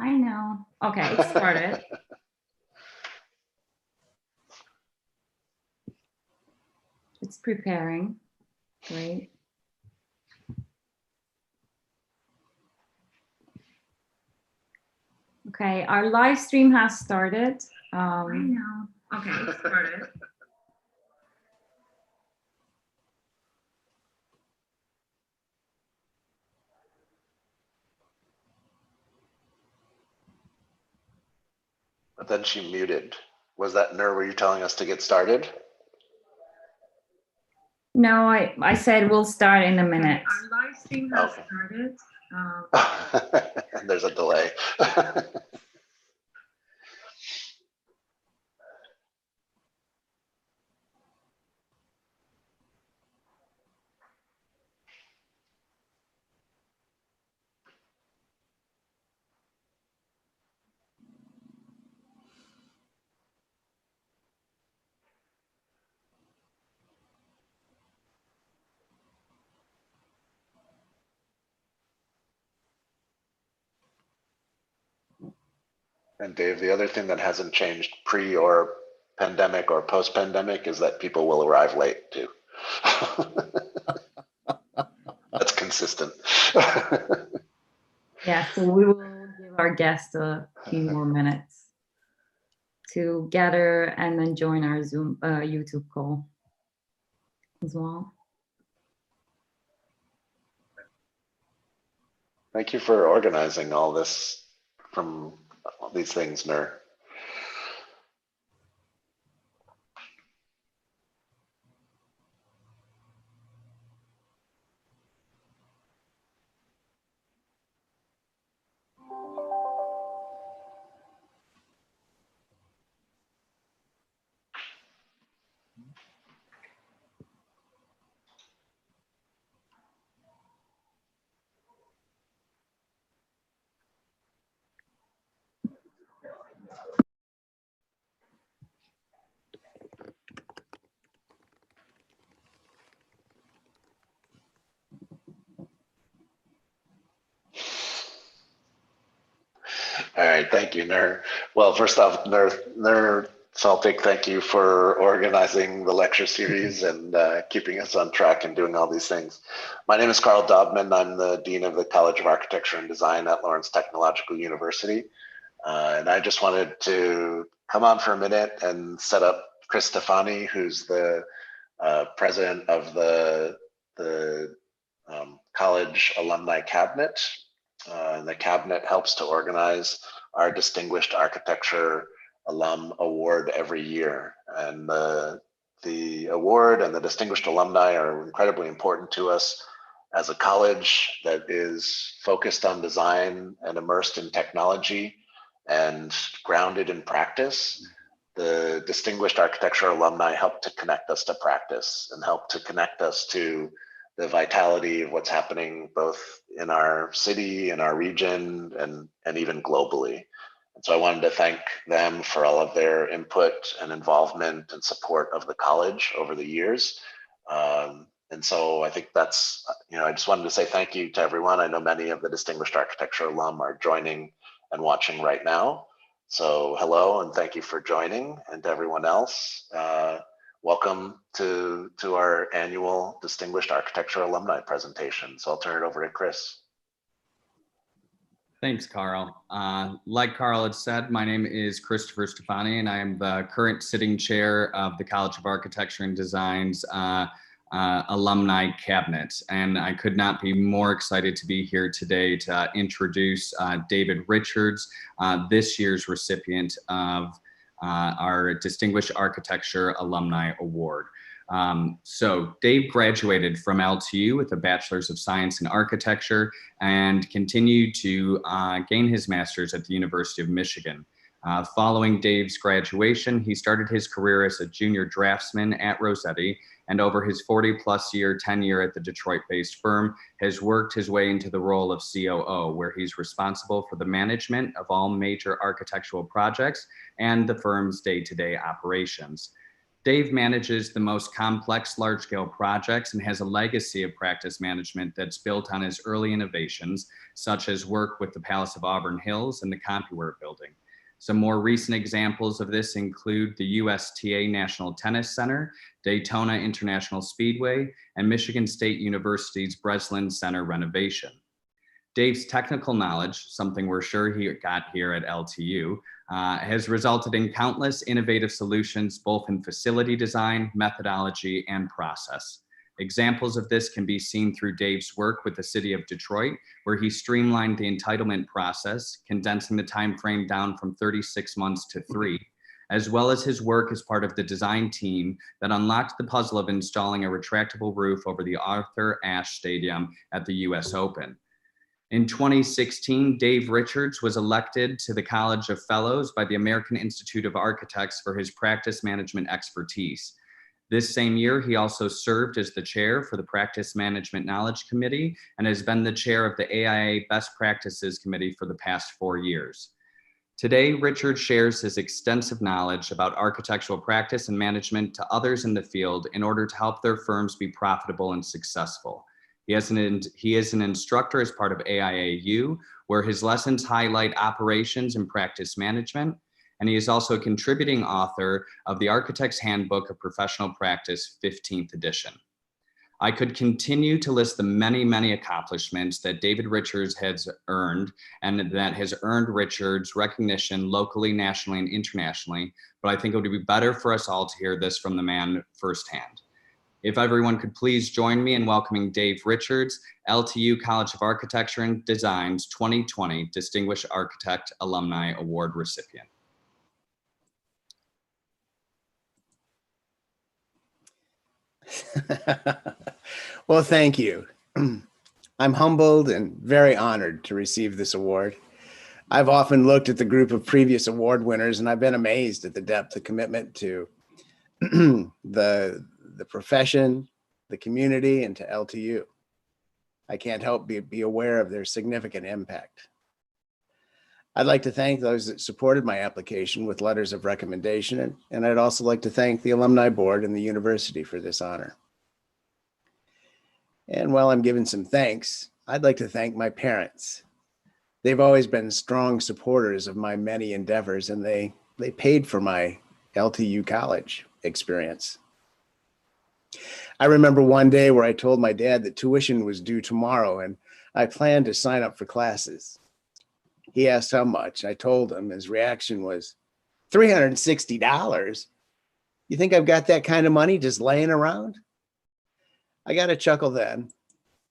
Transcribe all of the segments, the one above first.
I know. Okay, it started. It's preparing. Great. Okay, our live stream has started. I know. Okay, it started. But then she muted. Was that Nur, were you telling us to get started? No, I said we'll start in a minute. Our live stream has started. And there's a delay. And Dave, the other thing that hasn't changed pre or pandemic or post pandemic is that people will arrive late too. That's consistent. Yeah, so we will give our guests a few more minutes to gather and then join our Zoom YouTube call as well. Thank you for organizing all this from all these things, Nur. All right, thank you, Nur. Well, first off, Nur Saltik, thank you for organizing the lecture series and keeping us on track and doing all these things. My name is Carl Dobman. I'm the Dean of the College of Architecture and Design at Lawrence Technological University. And I just wanted to come on for a minute and set up Chris Stefani, who's the president of the college alumni cabinet. The cabinet helps to organize our Distinguished Architecture Alum Award every year. And the award and the Distinguished Alumni are incredibly important to us as a college that is focused on design and immersed in technology and grounded in practice. The Distinguished Architecture Alumni help to connect us to practice and help to connect us to the vitality of what's happening both in our city, in our region, and even globally. And so I wanted to thank them for all of their input and involvement and support of the college over the years. And so I think that's, I just wanted to say thank you to everyone. I know many of the Distinguished Architecture alum are joining and watching right now. So hello and thank you for joining, and to everyone else. Welcome to our annual Distinguished Architecture Alumni presentation. So I'll turn it over to Chris. Thanks, Carl. Like Carl had said, my name is Christopher Stefani, and I am the current sitting chair of the College of Architecture and Design's alumni cabinet. And I could not be more excited to be here today to introduce David Richards, this year's recipient of our Distinguished Architecture Alumni Award. So Dave graduated from LTU with a Bachelor's of Science in Architecture and continued to gain his master's at the University of Michigan. Following Dave's graduation, he started his career as a junior draftsman at Rosetti, and over his 40-plus year tenure at the Detroit-based firm, has worked his way into the role of COO, where he's responsible for the management of all major architectural projects and the firm's day-to-day operations. Dave manages the most complex large-scale projects and has a legacy of practice management that's built on his early innovations, such as work with the Palace of Auburn Hills and the CompuWare building. Some more recent examples of this include the USTA National Tennis Center, Daytona International Speedway, and Michigan State University's Breslin Center renovation. Dave's technical knowledge, something we're sure he got here at LTU, has resulted in countless innovative solutions, both in facility design, methodology, and process. Examples of this can be seen through Dave's work with the City of Detroit, where he streamlined the entitlement process, condensing the time frame down from 36 months to 3, as well as his work as part of the design team that unlocked the puzzle of installing a retractable roof over the Arthur Ashe Stadium at the US Open. In 2016, Dave Richards was elected to the College of Fellows by the American Institute of Architects for his practice management expertise. This same year, he also served as the chair for the Practice Management Knowledge Committee and has been the chair of the AIA Best Practices Committee for the past 4 years. Today, Richard shares his extensive knowledge about architectural practice and management to others in the field in order to help their firms be profitable and successful. He is an instructor as part of AIAU, where his lessons highlight operations and practice management, and he is also a contributing author of the Architect's Handbook of Professional Practice, 15th edition. I could continue to list the many, many accomplishments that David Richards has earned and that has earned Richards recognition locally, nationally, and internationally, but I think it would be better for us all to hear this from the man firsthand. If everyone could please join me in welcoming Dave Richards, LTU College of Architecture and Design's 2020 Distinguished Architect Alumni Award recipient. Well, thank you. I'm humbled and very honored to receive this award. I've often looked at the group of previous award winners and I've been amazed at the depth of commitment to the profession, the community, and to LTU. I can't help be aware of their significant impact. I'd like to thank those that supported my application with letters of recommendation, and I'd also like to thank the Alumni Board and the university for this honor. And while I'm giving some thanks, I'd like to thank my parents. They've always been strong supporters of my many endeavors, and they paid for my LTU college experience. I remember one day where I told my dad that tuition was due tomorrow and I planned to sign up for classes. He asked how much. I told him. His reaction was, $360? You think I've got that kind of money just laying around? I got a chuckle then.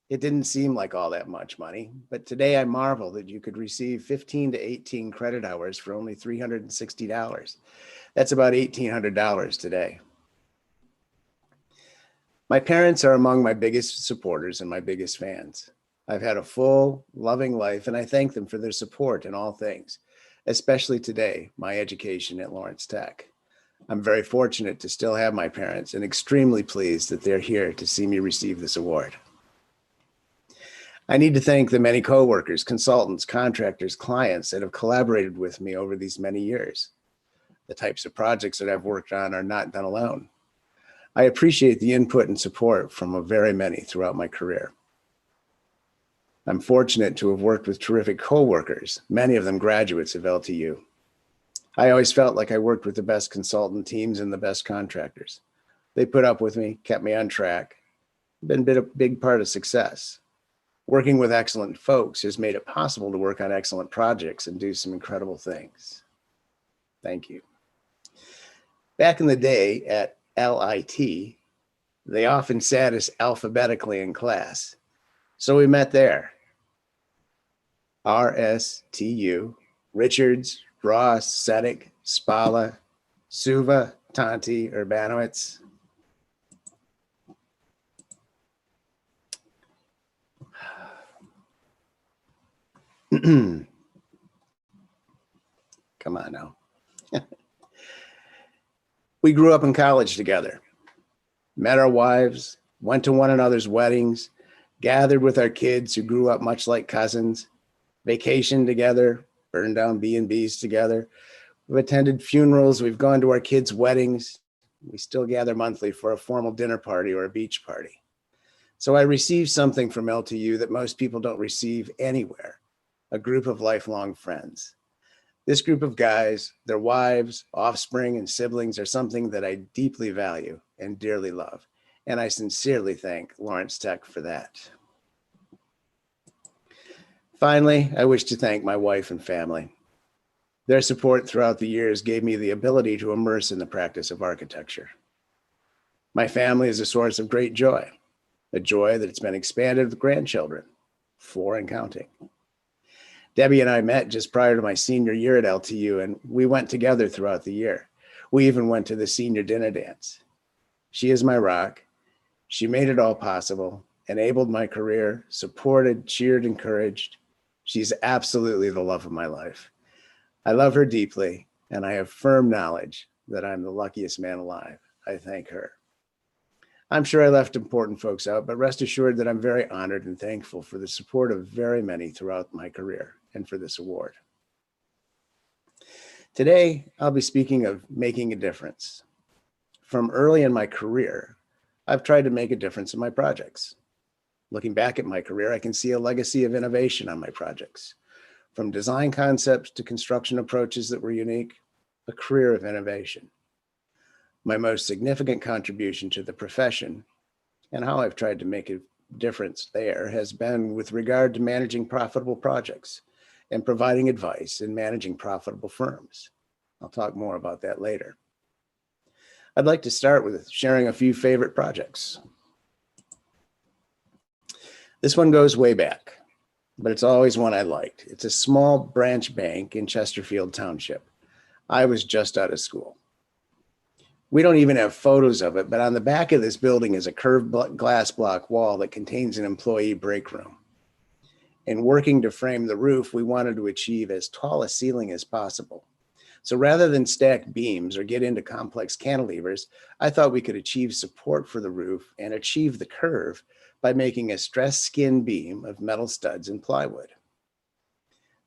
It didn't seem like all that much money, but today I marvel that you could receive 15 to 18 credit hours for only $360. That's about $1,800 today. My parents are among my biggest supporters and my biggest fans. I've had a full, loving life, and I thank them for their support in all things, especially today, my education at Lawrence Tech. I'm very fortunate to still have my parents and extremely pleased that they're here to see me receive this award. I need to thank the many coworkers, consultants, contractors, clients that have collaborated with me over these many years. The types of projects that I've worked on are not done alone. I appreciate the input and support from very many throughout my career. I'm fortunate to have worked with terrific coworkers, many of them graduates of LTU. I always felt like I worked with the best consultant teams and the best contractors. They put up with me, kept me on track, been a big part of success. Working with excellent folks has made it possible to work on excellent projects and do some incredible things. Thank you. Back in the day at LIT, they often sat us alphabetically in class. So we met there. RSTU, Richards, Ross, Sedek, Spala, Suva, Tanti, Urbanowitz. Come on now. We grew up in college together, met our wives, went to one another's weddings, gathered with our kids who grew up much like cousins, vacationed together, burned down B&Bs together. We've attended funerals, we've gone to our kids' weddings, We still gather monthly for a formal dinner party or a beach party. So I received something from LTU that most people don't receive anywhere, a group of lifelong friends. This group of guys, their wives, offspring, and siblings are something that I deeply value and dearly love. And I sincerely thank Lawrence Tech for that. Finally, I wish to thank my wife and family. Their support throughout the years gave me the ability to immerse in the practice of architecture. My family is a source of great joy, a joy that's been expanded with grandchildren, 4 and counting. Debbie and I met just prior to my senior year at LTU, and we went together throughout the year. We even went to the senior dinner dance. She is my rock. She made it all possible, enabled my career, supported, cheered, encouraged. She's absolutely the love of my life. I love her deeply, and I have firm knowledge that I'm the luckiest man alive. I thank her. I'm sure I left important folks out, but rest assured that I'm very honored and thankful for the support of very many throughout my career and for this award. Today, I'll be speaking of making a difference. From early in my career, I've tried to make a difference in my projects. Looking back at my career, I can see a legacy of innovation on my projects. From design concepts to construction approaches that were unique, a career of innovation. My most significant contribution to the profession and how I've tried to make a difference there has been with regard to managing profitable projects and providing advice in managing profitable firms. I'll talk more about that later. I'd like to start with sharing a few favorite projects. This one goes way back, but it's always one I liked. It's a small branch bank in Chesterfield Township. I was just out of school. We don't even have photos of it, but on the back of this building is a curved glass block wall that contains an employee break room. In working to frame the roof, we wanted to achieve as tall a ceiling as possible. So rather than stack beams or get into complex cantilevers, I thought we could achieve support for the roof and achieve the curve by making a stressed skin beam of metal studs and plywood.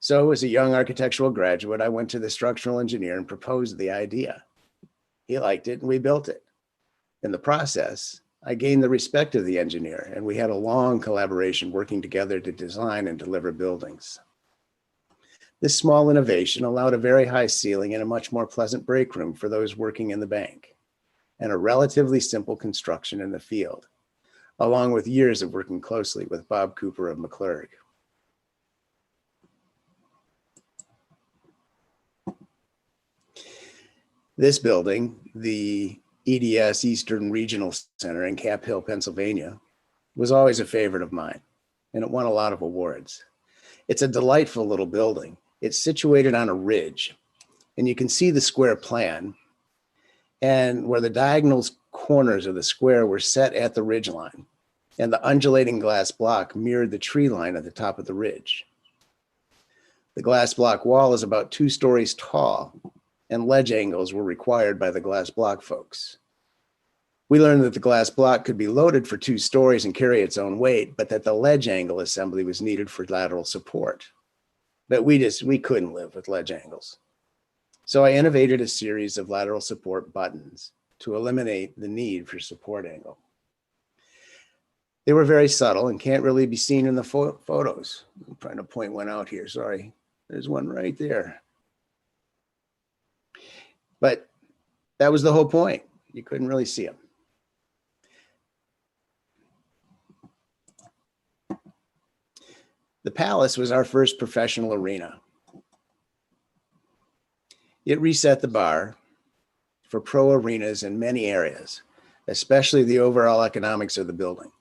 So as a young architectural graduate, I went to the structural engineer and proposed the idea. He liked it and we built it. In the process, I gained the respect of the engineer and we had a long collaboration working together to design and deliver buildings. This small innovation allowed a very high ceiling and a much more pleasant break room for those working in the bank, and a relatively simple construction in the field, along with years of working closely with Bob Cooper of McClurg. This building, the EDS Eastern Regional Center in Cap Hill, Pennsylvania, was always a favorite of mine, and it won a lot of awards. It's a delightful little building. It's situated on a ridge, and you can see the square plan, and where the diagonal corners of the square were set at the ridge line, and the undulating glass block mirrored the tree line at the top of the ridge. The glass block wall is about 2 stories tall, and ledge angles were required by the glass block folks. We learned that the glass block could be loaded for 2 stories and carry its own weight, but that the ledge angle assembly was needed for lateral support. But we couldn't live with ledge angles. So I innovated a series of lateral support buttons to eliminate the need for support angle. They were very subtle and can't really be seen in the photos. I'm trying to point one out here, sorry. There's one right there. But that was the whole point. You couldn't really see them. The Palace was our first professional arena. It reset the bar for pro arenas in many areas, especially the overall economics of the building,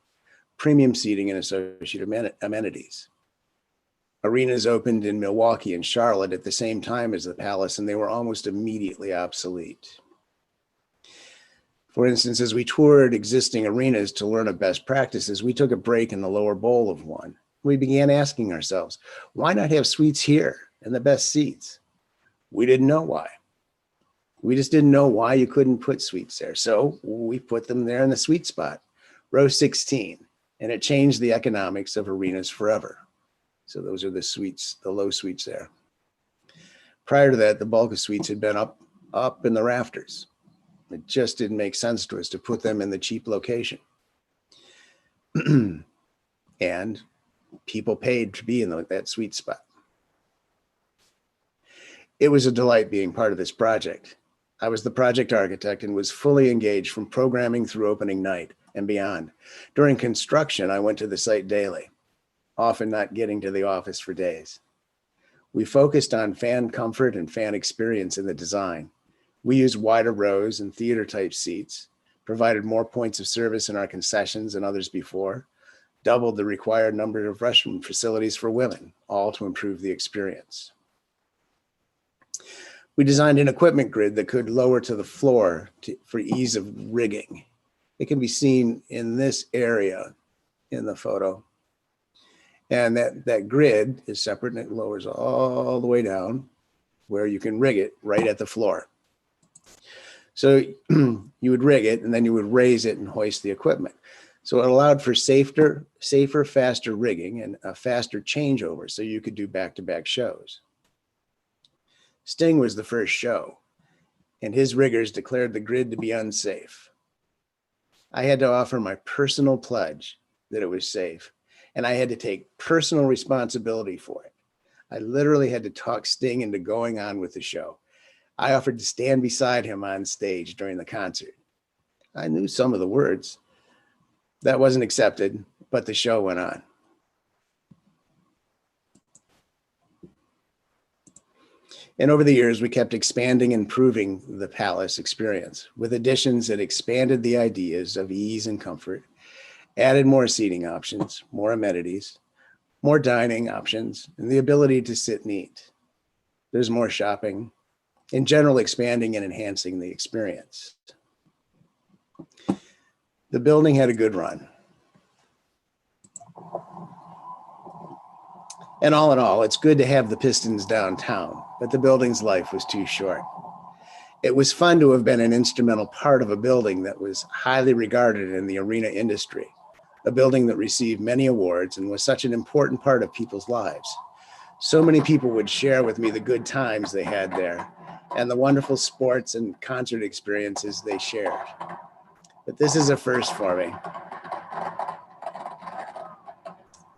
premium seating and associated amenities. Arenas opened in Milwaukee and Charlotte at the same time as the Palace, and they were almost immediately obsolete. For instance, as we toured existing arenas to learn of best practices, we took a break in the lower bowl of one. We began asking ourselves, why not have suites here and the best seats? We didn't know why. We just didn't know why you couldn't put suites there. So we put them there in the sweet spot, row 16, and it changed the economics of arenas forever. So those are the suites, the low suites there. Prior to that, the bulk of suites had been up in the rafters. It just didn't make sense to us to put them in the cheap location. And people paid to be in that sweet spot. It was a delight being part of this project. I was the project architect and was fully engaged from programming through opening night and beyond. During construction, I went to the site daily, often not getting to the office for days. We focused on fan comfort and fan experience in the design. We used wider rows and theater type seats, provided more points of service in our concessions than others before, doubled the required number of restroom facilities for women, all to improve the experience. We designed an equipment grid that could lower to the floor for ease of rigging. It can be seen in this area in the photo. And that grid is separate and it lowers all the way down where you can rig it right at the floor. So you would rig it and then you would raise it and hoist the equipment. So it allowed for safer, faster rigging and a faster changeover so you could do back-to-back shows. Sting was the first show, and his riggers declared the grid to be unsafe. I had to offer my personal pledge that it was safe, and I had to take personal responsibility for it. I literally had to talk Sting into going on with the show. I offered to stand beside him on stage during the concert. I knew some of the words. That wasn't accepted, but the show went on. And over the years, we kept expanding and improving the Palace experience with additions that expanded the ideas of ease and comfort, added more seating options, more amenities, more dining options, and the ability to sit and eat. There's more shopping, in general, expanding and enhancing the experience. The building had a good run. And all in all, it's good to have the Pistons downtown, but the building's life was too short. It was fun to have been an instrumental part of a building that was highly regarded in the arena industry, a building that received many awards and was such an important part of people's lives. So many people would share with me the good times they had there and the wonderful sports and concert experiences they shared. But this is a first for me.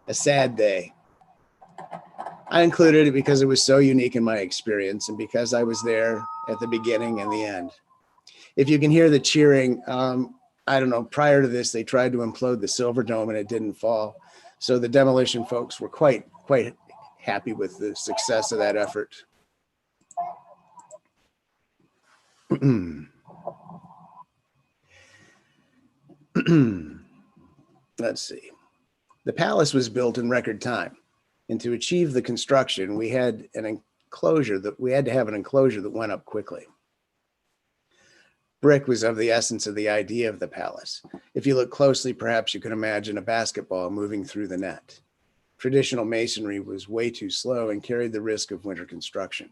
A sad day. I included it because it was so unique in my experience and because I was there at the beginning and the end. If you can hear the cheering, I don't know, prior to this, they tried to implode the Silver Dome and it didn't fall. So the demolition folks were quite happy with the success of that effort. Let's see. The Palace was built in record time. And to achieve the construction, we had to have an enclosure that went up quickly. Brick was of the essence of the idea of the Palace. If you look closely, perhaps you can imagine a basketball moving through the net. Traditional masonry was way too slow and carried the risk of winter construction.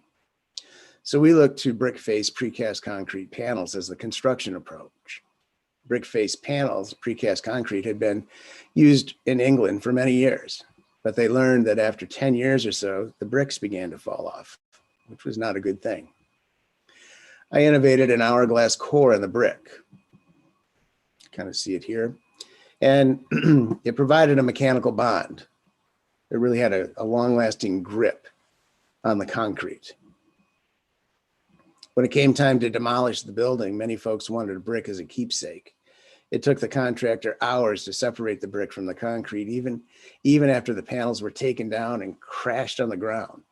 So we looked to brick face precast concrete panels as the construction approach. Brick face panels, precast concrete, had been used in England for many years. But they learned that after 10 years or so, the bricks began to fall off, which was not a good thing. I innovated an hourglass core in the brick. Kind of see it here. And it provided a mechanical bond. It really had a long-lasting grip on the concrete. When it came time to demolish the building, many folks wanted a brick as a keepsake. It took the contractor hours to separate the brick from the concrete. Even after the panels were taken down and crashed on the ground,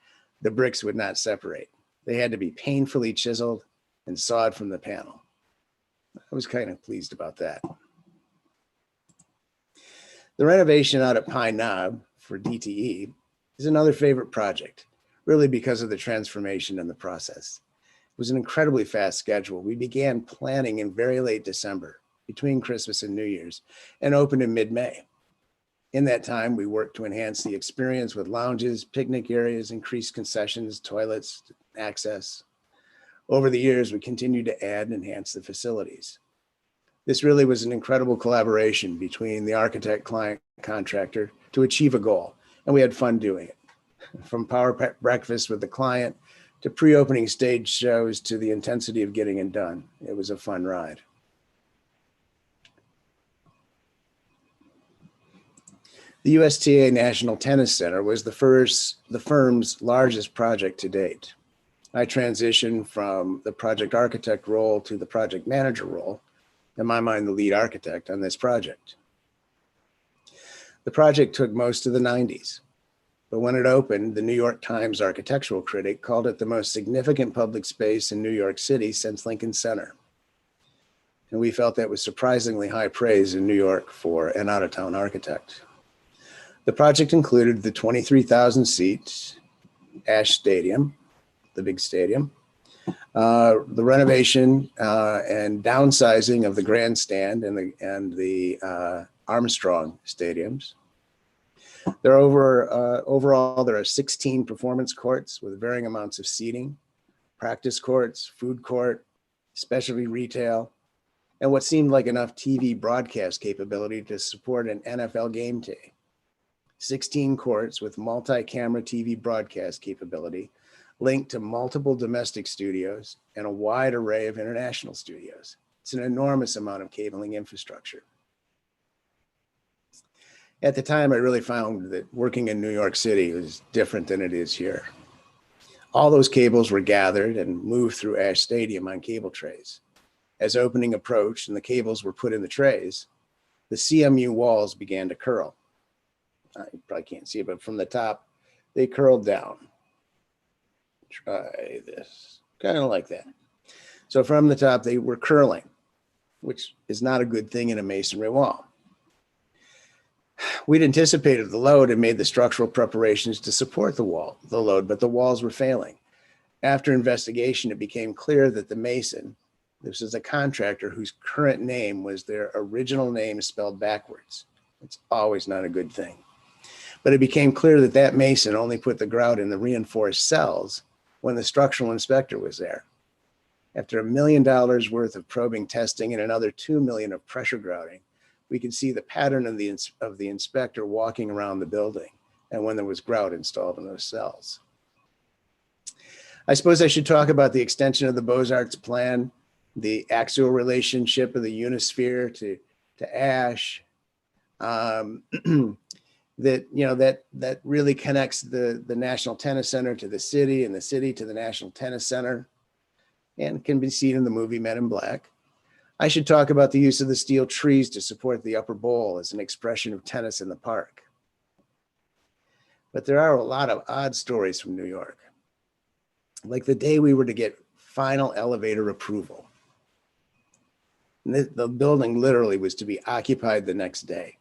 the bricks would not separate. They had to be painfully chiseled and sawed from the panel. I was kind of pleased about that. The renovation out at Pine Knob for DTE is another favorite project, really because of the transformation in the process. It was an incredibly fast schedule. We began planning in very late December, between Christmas and New Year's, and opened in mid-May. In that time, we worked to enhance the experience with lounges, picnic areas, increased concessions, toilets, access. Over the years, we continued to add and enhance the facilities. This really was an incredible collaboration between the architect, client, contractor to achieve a goal, and we had fun doing it. From power breakfast with the client to pre-opening stage shows to the intensity of getting it done. It was a fun ride. The USTA National Tennis Center was the firm's largest project to date. I transitioned from the project architect role to the project manager role, in my mind, the lead architect on this project. The project took most of the 90s, but when it opened, the New York Times architectural critic called it the most significant public space in New York City since Lincoln Center. And we felt that was surprisingly high praise in New York for an out-of-town architect. The project included the 23,000 seat Ash Stadium, the big stadium, the renovation and downsizing of the grandstand and the Armstrong stadiums. Overall, there are 16 performance courts with varying amounts of seating, practice courts, food court, specialty retail, and what seemed like enough TV broadcast capability to support an NFL game day. 16 courts with multi-camera TV broadcast capability linked to multiple domestic studios and a wide array of international studios. It's an enormous amount of cabling infrastructure. At the time, I really found that working in New York City was different than it is here. All those cables were gathered and moved through Ash Stadium on cable trays. As opening approached and the cables were put in the trays, the CMU walls began to curl. You probably can't see it, but from the top, they curled down. Try this, kind of like that. So from the top, they were curling, which is not a good thing in a masonry wall. We'd anticipated the load and made the structural preparations to support the load, but the walls were failing. After investigation, it became clear that the mason, this is a contractor whose current name was their original name spelled backwards. It's always not a good thing. But it became clear that that mason only put the grout in the reinforced cells when the structural inspector was there. After $1 million worth of probing testing and another $2 million of pressure grouting, we could see the pattern of the inspector walking around the building and when there was grout installed in those cells. I suppose I should talk about the extension of the Beaux-Arts plan, the axial relationship of the Unisphere to Ash, that really connects the National Tennis Center to the city and the city to the National Tennis Center, and can be seen in the movie Men in Black. I should talk about the use of the steel trees to support the upper bowl as an expression of tennis in the park. But there are a lot of odd stories from New York. Like the day we were to get final elevator approval. And the building literally was to be occupied the next day.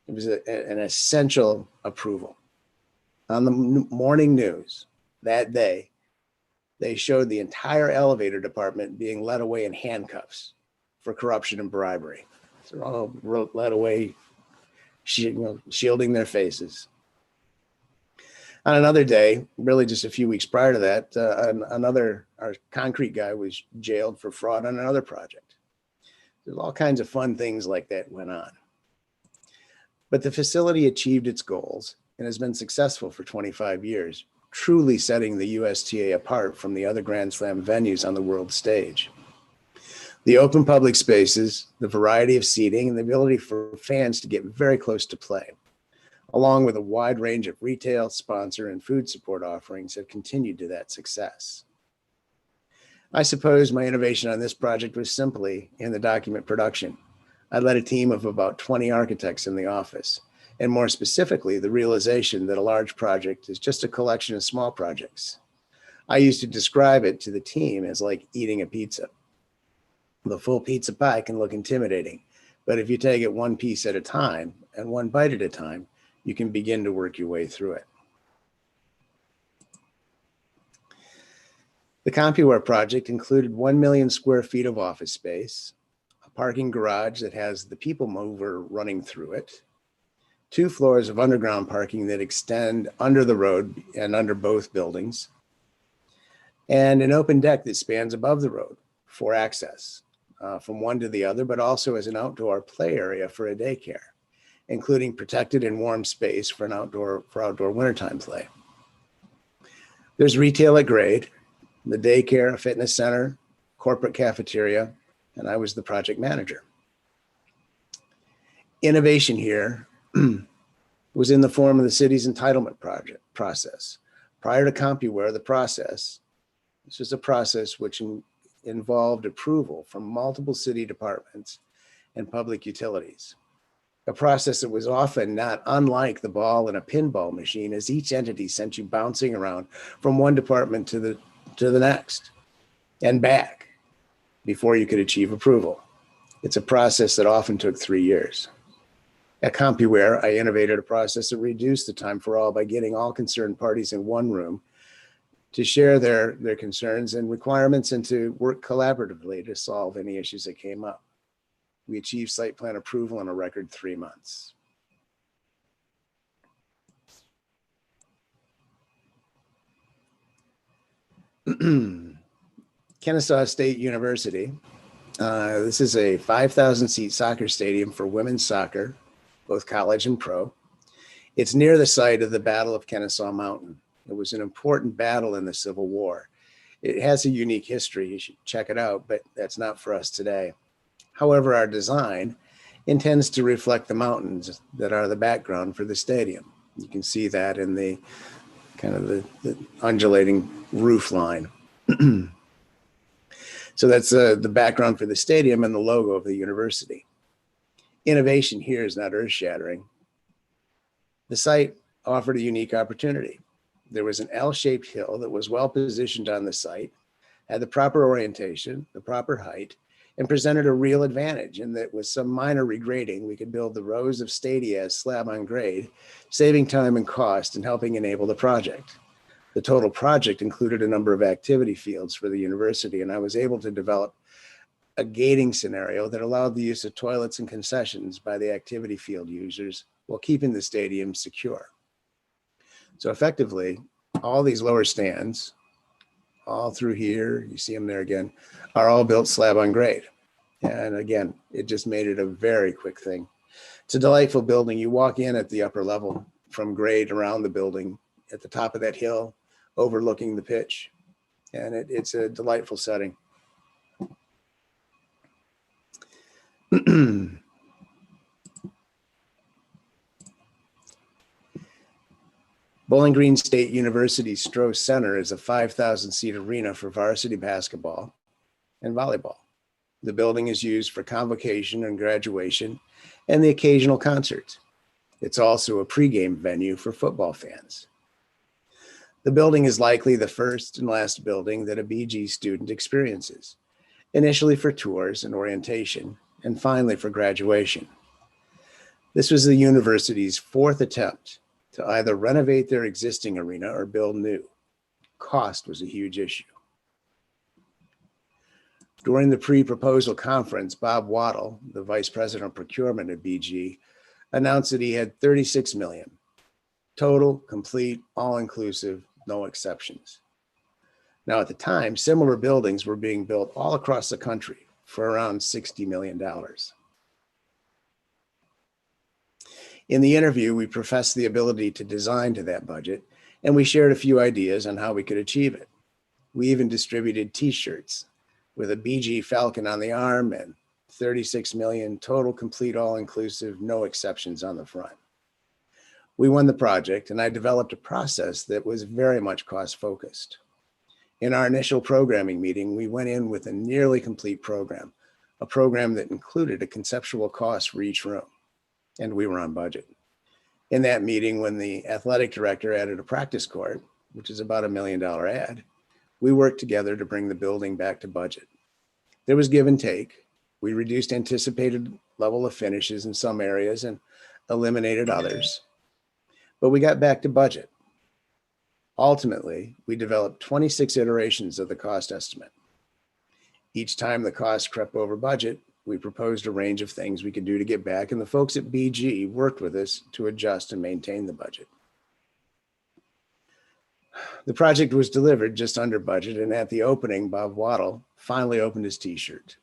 It was an essential approval. On the morning news that day, they showed the entire elevator department being led away in handcuffs for corruption and bribery. So they're all led away, shielding their faces. On another day, really just a few weeks prior to that, our concrete guy was jailed for fraud on another project. There's all kinds of fun things like that went on. But the facility achieved its goals and has been successful for 25 years, truly setting the USTA apart from the other Grand Slam venues on the world stage. The open public spaces, the variety of seating, and the ability for fans to get very close to play, along with a wide range of retail, sponsor, and food support offerings have contributed to that success. I suppose my innovation on this project was simply in the document production. I led a team of about 20 architects in the office, and more specifically, the realization that a large project is just a collection of small projects. I used to describe it to the team as like eating a pizza. The full pizza pie can look intimidating, but if you take it one piece at a time and one bite at a time, you can begin to work your way through it. The CompuWare project included 1 million square feet of office space, a parking garage that has the people mover running through it, 2 floors of underground parking that extend under the road and under both buildings, and an open deck that spans above the road for access from one to the other, but also as an outdoor play area for a daycare, including protected and warm space for outdoor wintertime play. There's retail at grade, the daycare, a fitness center, corporate cafeteria, and I was the project manager. Innovation here was in the form of the city's entitlement process. Prior to CompuWare, this was a process which involved approval from multiple city departments and public utilities. A process that was often not unlike the ball in a pinball machine, as each entity sent you bouncing around from one department to the next and back before you could achieve approval. It's a process that often took 3 years. At CompuWare, I innovated a process that reduced the time for all by getting all concerned parties in one room to share their concerns and requirements and to work collaboratively to solve any issues that came up. We achieved site plan approval in a record 3 months. Kennesaw State University. This is a 5,000 seat soccer stadium for women's soccer, both college and pro. It's near the site of the Battle of Kennesaw Mountain. It was an important battle in the Civil War. It has a unique history. You should check it out, but that's not for us today. However, our design intends to reflect the mountains that are the background for the stadium. You can see that in the kind of the undulating roof line. So that's the background for the stadium and the logo of the university. Innovation here is not earth-shattering. The site offered a unique opportunity. There was an L-shaped hill that was well positioned on the site, had the proper orientation, the proper height, and presented a real advantage in that with some minor regrading, we could build the rows of stadia as slab on grade, saving time and cost and helping enable the project. The total project included a number of activity fields for the university, and I was able to develop a gating scenario that allowed the use of toilets and concessions by the activity field users while keeping the stadium secure. So effectively, all these lower stands, all through here, you see them there again, are all built slab on grade. And again, it just made it a very quick thing. It's a delightful building. You walk in at the upper level from grade around the building at the top of that hill, overlooking the pitch. And it's a delightful setting. Bowling Green State University Stroh Center is a 5,000 seat arena for varsity basketball and volleyball. The building is used for convocation and graduation and the occasional concerts. It's also a pregame venue for football fans. The building is likely the first and last building that a BG student experiences, initially for tours and orientation, and finally for graduation. This was the university's fourth attempt to either renovate their existing arena or build new. Cost was a huge issue. During the pre-proposal conference, Bob Waddle, the vice president of procurement at BG, announced that he had $36 million. Total, complete, all-inclusive, no exceptions. Now, at the time, similar buildings were being built all across the country for around $60 million. In the interview, we professed the ability to design to that budget, and we shared a few ideas on how we could achieve it. We even distributed t-shirts with a BG Falcon on the arm and 36 million total, complete, all-inclusive, no exceptions on the front. We won the project, and I developed a process that was very much cost-focused. In our initial programming meeting, we went in with a nearly complete program, a program that included a conceptual cost for each room, and we were on budget. In that meeting, when the athletic director added a practice court, which is about $1 million add, we worked together to bring the building back to budget. There was give and take. We reduced anticipated level of finishes in some areas and eliminated others, but we got back to budget. Ultimately, we developed 26 iterations of the cost estimate. Each time the cost crept over budget, we proposed a range of things we could do to get back, and the folks at BG worked with us to adjust and maintain the budget. The project was delivered just under budget, and at the opening, Bob Waddle finally opened his t-shirt.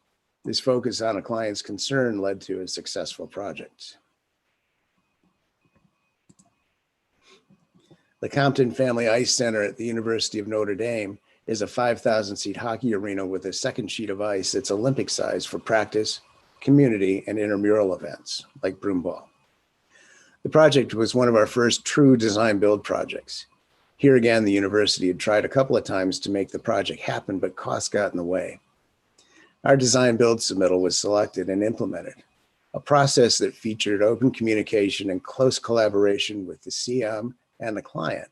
This focus on a client's concern led to a successful project. The Compton Family Ice Center at the University of Notre Dame is a 5,000 seat hockey arena with a second sheet of ice that's Olympic size for practice, community, and intramural events like broomball. The project was one of our first true design build projects. Here again, the university had tried a couple of times to make the project happen, but costs got in the way. Our design build submittal was selected and implemented, a process that featured open communication and close collaboration with the CM and the client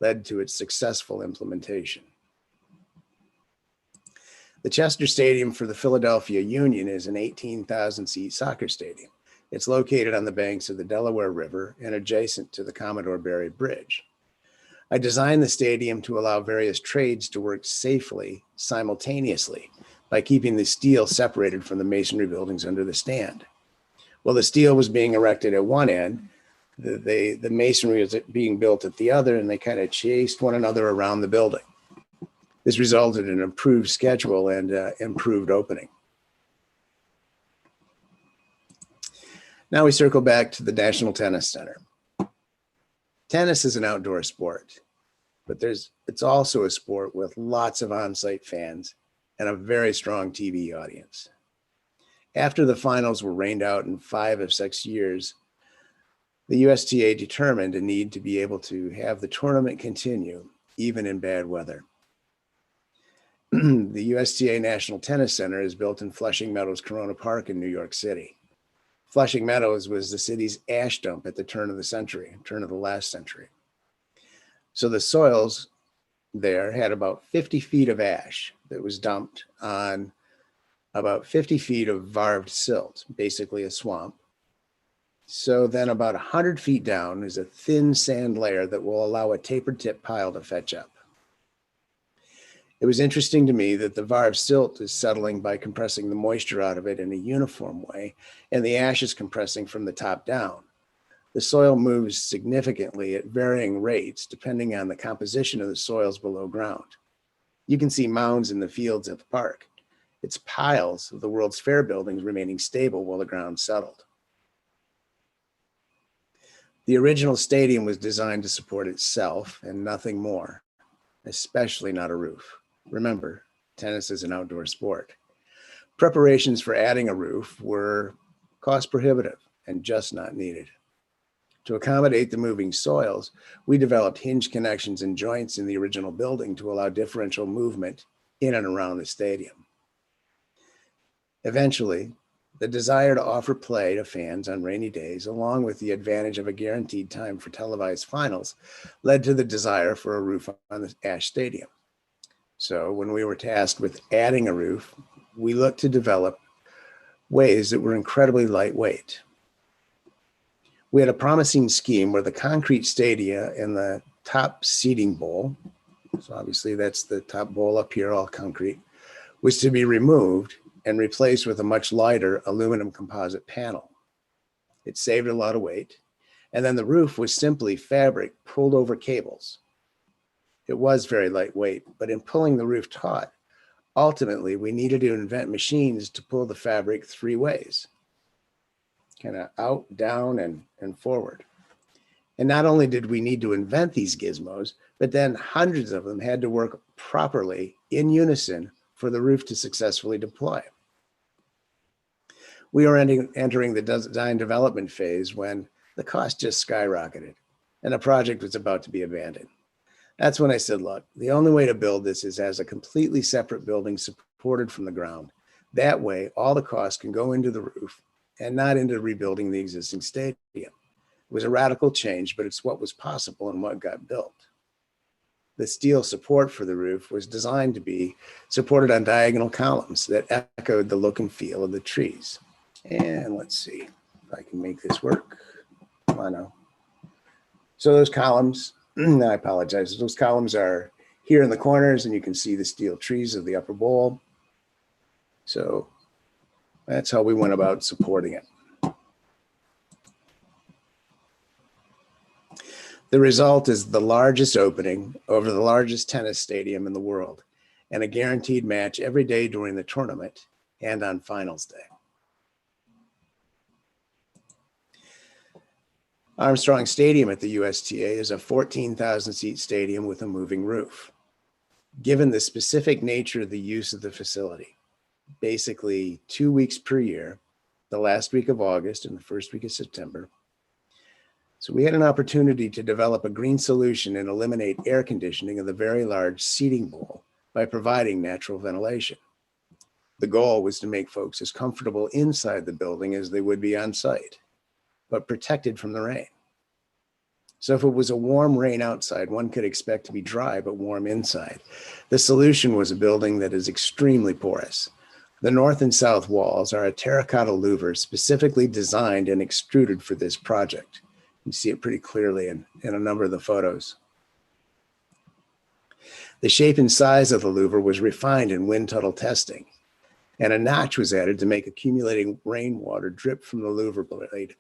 led to its successful implementation. The Chester Stadium for the Philadelphia Union is an 18,000 seat soccer stadium. It's located on the banks of the Delaware River and adjacent to the Commodore Barry Bridge. I designed the stadium to allow various trades to work safely, simultaneously, by keeping the steel separated from the masonry buildings under the stand. While the steel was being erected at one end, the masonry was being built at the other, and they kind of chased one another around the building. This resulted in an improved schedule and improved opening. Now we circle back to the National Tennis Center. Tennis is an outdoor sport, but it's also a sport with lots of on-site fans and a very strong TV audience. After the finals were rained out in 5 of 6 years, the USTA determined a need to be able to have the tournament continue even in bad weather. The USTA National Tennis Center is built in Flushing Meadows Corona Park in New York City. Flushing Meadows was the city's ash dump at the turn of the last century. So the soils there had about 50 feet of ash that was dumped on about 50 feet of varved silt, basically a swamp. So then about 100 feet down is a thin sand layer that will allow a tapered tip pile to fetch up. It was interesting to me that the varved silt is settling by compressing the moisture out of it in a uniform way, and the ash is compressing from the top down. The soil moves significantly at varying rates depending on the composition of the soils below ground. You can see mounds in the fields at the park. It's piles of the World's Fair buildings remaining stable while the ground settled. The original stadium was designed to support itself and nothing more, especially not a roof. Remember, tennis is an outdoor sport. Preparations for adding a roof were cost prohibitive and just not needed. To accommodate the moving soils, we developed hinge connections and joints in the original building to allow differential movement in and around the stadium. Eventually, the desire to offer play to fans on rainy days, along with the advantage of a guaranteed time for televised finals, led to the desire for a roof on the Ash Stadium. So when we were tasked with adding a roof, we looked to develop ways that were incredibly lightweight. We had a promising scheme where the concrete stadia in the top seating bowl, so obviously that's the top bowl up here, all concrete, was to be removed and replaced with a much lighter aluminum composite panel. It saved a lot of weight. And then the roof was simply fabric pulled over cables. It was very lightweight, but in pulling the roof taut, ultimately we needed to invent machines to pull the fabric 3 ways, kind of out, down, and forward. And not only did we need to invent these gizmos, but then hundreds of them had to work properly in unison for the roof to successfully deploy. We were entering the design development phase when the cost just skyrocketed and the project was about to be abandoned. That's when I said, look, the only way to build this is as a completely separate building supported from the ground. That way, all the costs can go into the roof and not into rebuilding the existing stadium. It was a radical change, but it's what was possible and what got built. The steel support for the roof was designed to be supported on diagonal columns that echoed the look and feel of the trees. And let's see if I can make this work. Come on now. So those columns, I apologize. Those columns are here in the corners and you can see the steel trees of the upper bowl. So that's how we went about supporting it. The result is the largest opening over the largest tennis stadium in the world and a guaranteed match every day during the tournament and on finals day. Armstrong Stadium at the USTA is a 14,000 seat stadium with a moving roof. Given the specific nature of the use of the facility, basically 2 weeks per year, the last week of August and the first week of September. So we had an opportunity to develop a green solution and eliminate air conditioning of the very large seating bowl by providing natural ventilation. The goal was to make folks as comfortable inside the building as they would be on site, but protected from the rain. So if it was a warm rain outside, one could expect to be dry but warm inside. The solution was a building that is extremely porous. The north and south walls are a terracotta louver specifically designed and extruded for this project. You see it pretty clearly in a number of the photos. The shape and size of the louver was refined in wind tunnel testing, and a notch was added to make accumulating rainwater drip from the louver blade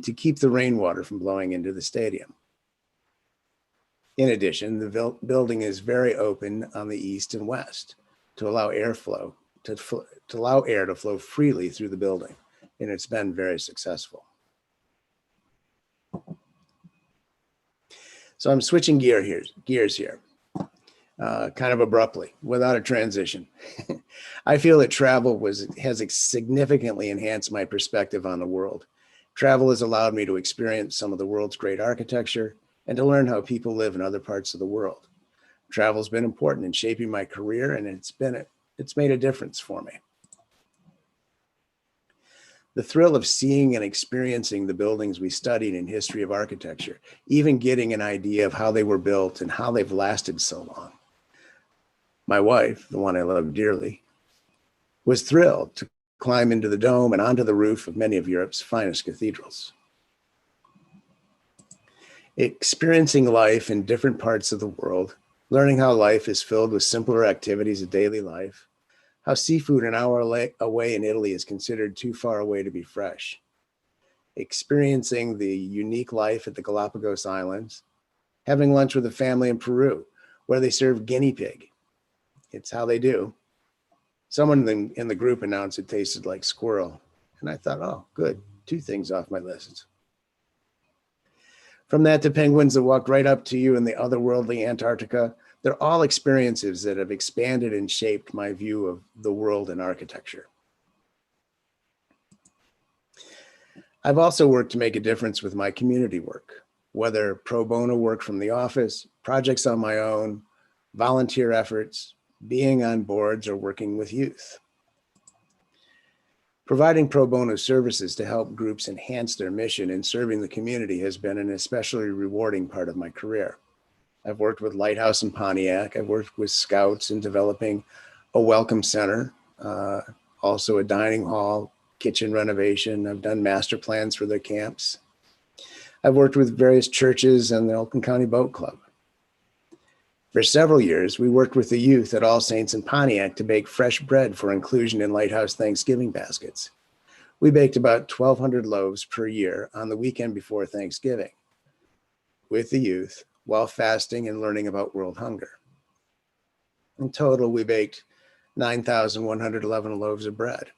to keep the rainwater from blowing into the stadium. In addition, the building is very open on the east and west to allow airflow, to allow air to flow freely through the building, and it's been very successful. So I'm switching gears here, kind of abruptly, without a transition. I feel that travel has significantly enhanced my perspective on the world. Travel has allowed me to experience some of the world's great architecture and to learn how people live in other parts of the world. Travel's been important in shaping my career, and it's made a difference for me. The thrill of seeing and experiencing the buildings we studied in history of architecture, even getting an idea of how they were built and how they've lasted so long. My wife, the one I love dearly, was thrilled to climb into the dome and onto the roof of many of Europe's finest cathedrals. Experiencing life in different parts of the world, learning how life is filled with simpler activities of daily life, how seafood an hour away in Italy is considered too far away to be fresh, experiencing the unique life at the Galapagos Islands, having lunch with a family in Peru where they serve guinea pig. It's how they do. Someone in the group announced it tasted like squirrel. And I thought, oh, good, 2 things off my list. From that to penguins that walked right up to you in the otherworldly Antarctica, they're all experiences that have expanded and shaped my view of the world and architecture. I've also worked to make a difference with my community work, whether pro bono work from the office, projects on my own, volunteer efforts, being on boards, or working with youth. Providing pro bono services to help groups enhance their mission in serving the community has been an especially rewarding part of my career. I've worked with Lighthouse in Pontiac. I've worked with Scouts in developing a welcome center, also a dining hall, kitchen renovation. I've done master plans for their camps. I've worked with various churches and the Elkin County Boat Club. For several years, we worked with the youth at All Saints in Pontiac to bake fresh bread for inclusion in Lighthouse Thanksgiving baskets. We baked about 1,200 loaves per year on the weekend before Thanksgiving with the youth, while fasting and learning about world hunger. In total, we baked 9,111 loaves of bread,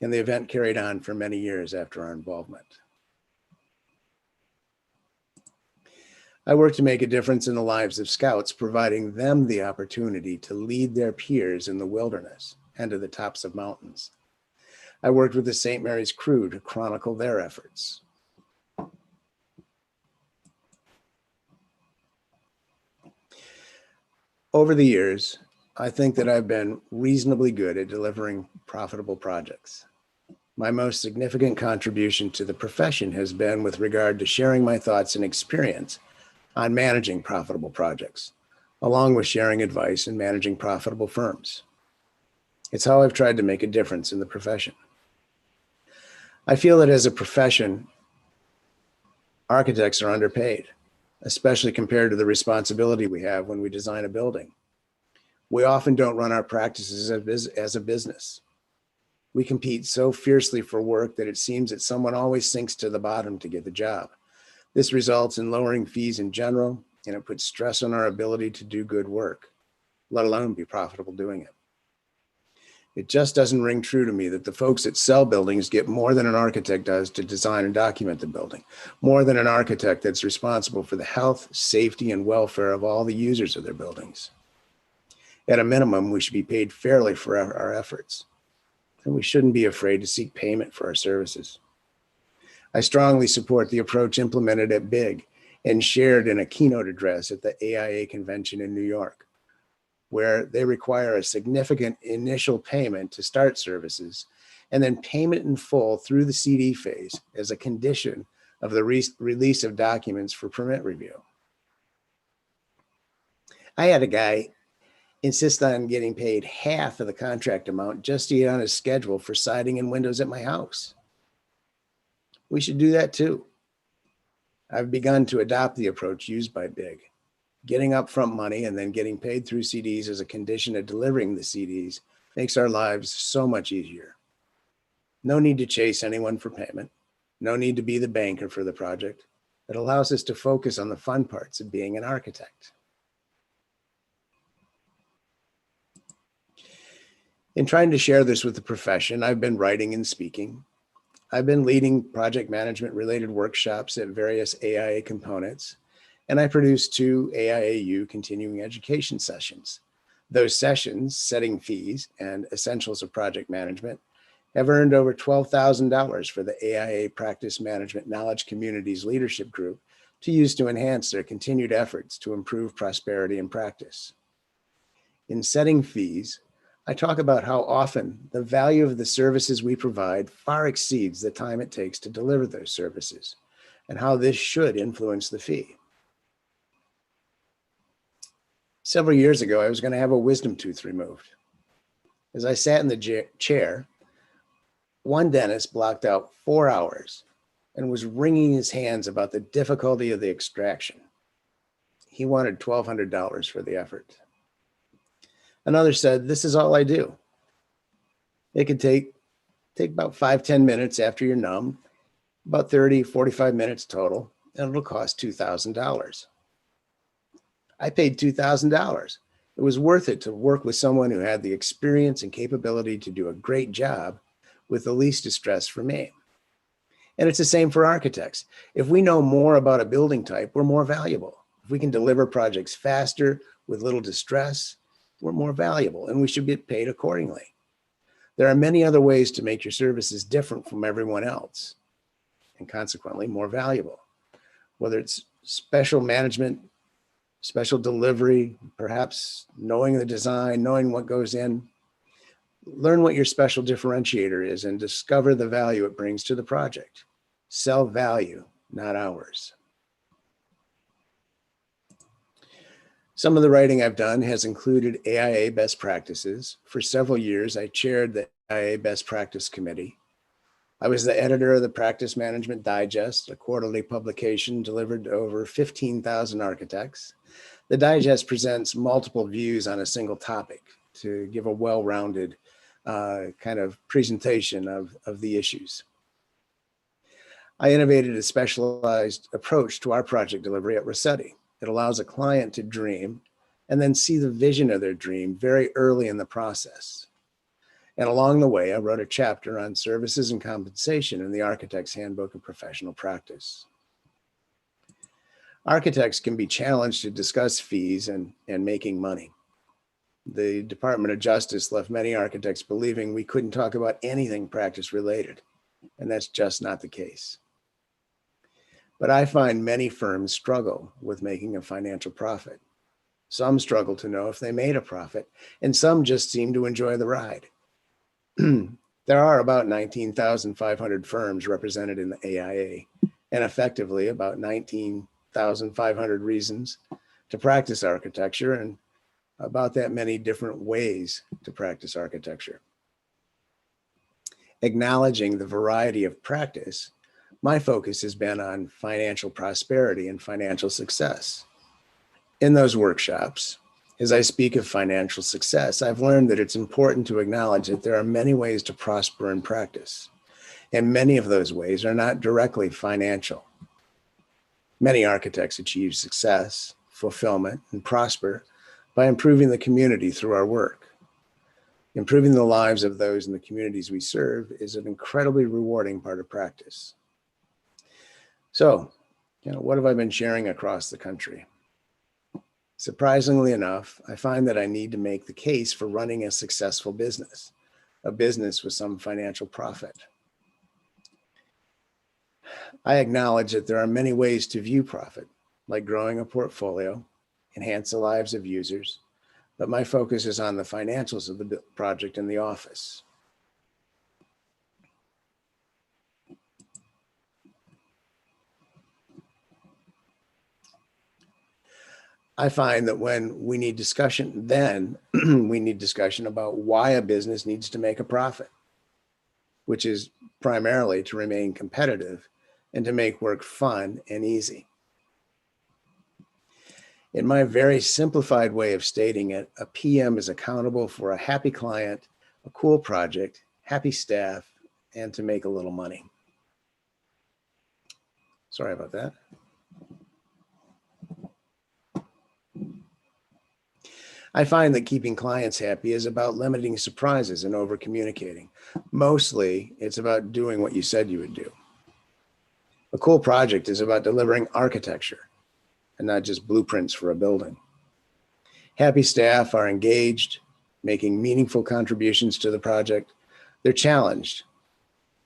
and the event carried on for many years after our involvement. I work to make a difference in the lives of Scouts, providing them the opportunity to lead their peers in the wilderness and to the tops of mountains. I worked with the St. Mary's crew to chronicle their efforts. Over the years, I think that I've been reasonably good at delivering profitable projects. My most significant contribution to the profession has been with regard to sharing my thoughts and experience on managing profitable projects, along with sharing advice in managing profitable firms. It's how I've tried to make a difference in the profession. I feel that as a profession, architects are underpaid, especially compared to the responsibility we have when we design a building. We often don't run our practices as a business. We compete so fiercely for work that it seems that someone always sinks to the bottom to get the job. This results in lowering fees in general, and it puts stress on our ability to do good work, let alone be profitable doing it. It just doesn't ring true to me that the folks that sell buildings get more than an architect does to design and document the building, more than an architect that's responsible for the health, safety, and welfare of all the users of their buildings. At a minimum, we should be paid fairly for our efforts, and we shouldn't be afraid to seek payment for our services. I strongly support the approach implemented at BIG and shared in a keynote address at the AIA convention in New York, where they require a significant initial payment to start services and then payment in full through the CD phase as a condition of the release of documents for permit review. I had a guy insist on getting paid half of the contract amount just to get on his schedule for siding and windows at my house. We should do that too. I've begun to adopt the approach used by BIG, getting upfront money and then getting paid through CDs as a condition of delivering the CDs makes our lives so much easier. No need to chase anyone for payment. No need to be the banker for the project. It allows us to focus on the fun parts of being an architect. In trying to share this with the profession, I've been writing and speaking. I've been leading project management related workshops at various AIA components, and I produced 2 AIAU continuing education sessions. Those sessions, Setting Fees and Essentials of Project Management, have earned over $12,000 for the AIA Practice Management Knowledge Communities Leadership Group to use to enhance their continued efforts to improve prosperity in practice. In Setting Fees, I talk about how often the value of the services we provide far exceeds the time it takes to deliver those services, and how this should influence the fee. Several years ago, I was going to have a wisdom tooth removed. As I sat in the chair, one dentist blocked out 4 hours and was wringing his hands about the difficulty of the extraction. He wanted $1,200 for the effort. Another said, "This is all I do. It could take about 5-10 minutes after you're numb, about 30-45 minutes total, and it'll cost $2,000. I paid $2,000. It was worth it to work with someone who had the experience and capability to do a great job with the least distress for me. And it's the same for architects. If we know more about a building type, we're more valuable. If we can deliver projects faster with little distress, we're more valuable, and we should get paid accordingly. There are many other ways to make your services different from everyone else, and consequently more valuable. Whether it's special management, special delivery, perhaps knowing the design, knowing what goes in. Learn what your special differentiator is and discover the value it brings to the project. Sell value, not hours. Some of the writing I've done has included AIA best practices. For several years, I chaired the AIA Best Practice Committee. I was the editor of the Practice Management Digest, a quarterly publication delivered to over 15,000 architects. The digest presents multiple views on a single topic to give a well-rounded kind of presentation of the issues. I innovated a specialized approach to our project delivery at Rosetti. It allows a client to dream and then see the vision of their dream very early in the process. And along the way, I wrote a chapter on services and compensation in the Architect's Handbook of Professional Practice. Architects can be challenged to discuss fees and making money. The Department of Justice left many architects believing we couldn't talk about anything practice related, and that's just not the case. But I find many firms struggle with making a financial profit. Some struggle to know if they made a profit, and some just seem to enjoy the ride. There are about 19,500 firms represented in the AIA, and effectively about 19,500 reasons to practice architecture, and about that many different ways to practice architecture. Acknowledging the variety of practice, my focus has been on financial prosperity and financial success. In those workshops, as I speak of financial success, I've learned that it's important to acknowledge that there are many ways to prosper in practice, and many of those ways are not directly financial. Many architects achieve success, fulfillment, and prosper by improving the community through our work. Improving the lives of those in the communities we serve is an incredibly rewarding part of practice. So, what have I been sharing across the country? Surprisingly enough, I find that I need to make the case for running a successful business, a business with some financial profit. I acknowledge that there are many ways to view profit, like growing a portfolio, enhance the lives of users, but my focus is on the financials of the project in the office. I find that when we need discussion, then we need discussion about why a business needs to make a profit, which is primarily to remain competitive and to make work fun and easy. In my very simplified way of stating it, a PM is accountable for a happy client, a cool project, happy staff, and to make a little money. Sorry about that. I find that keeping clients happy is about limiting surprises and over communicating. Mostly, it's about doing what you said you would do. A cool project is about delivering architecture and not just blueprints for a building. Happy staff are engaged, making meaningful contributions to the project. They're challenged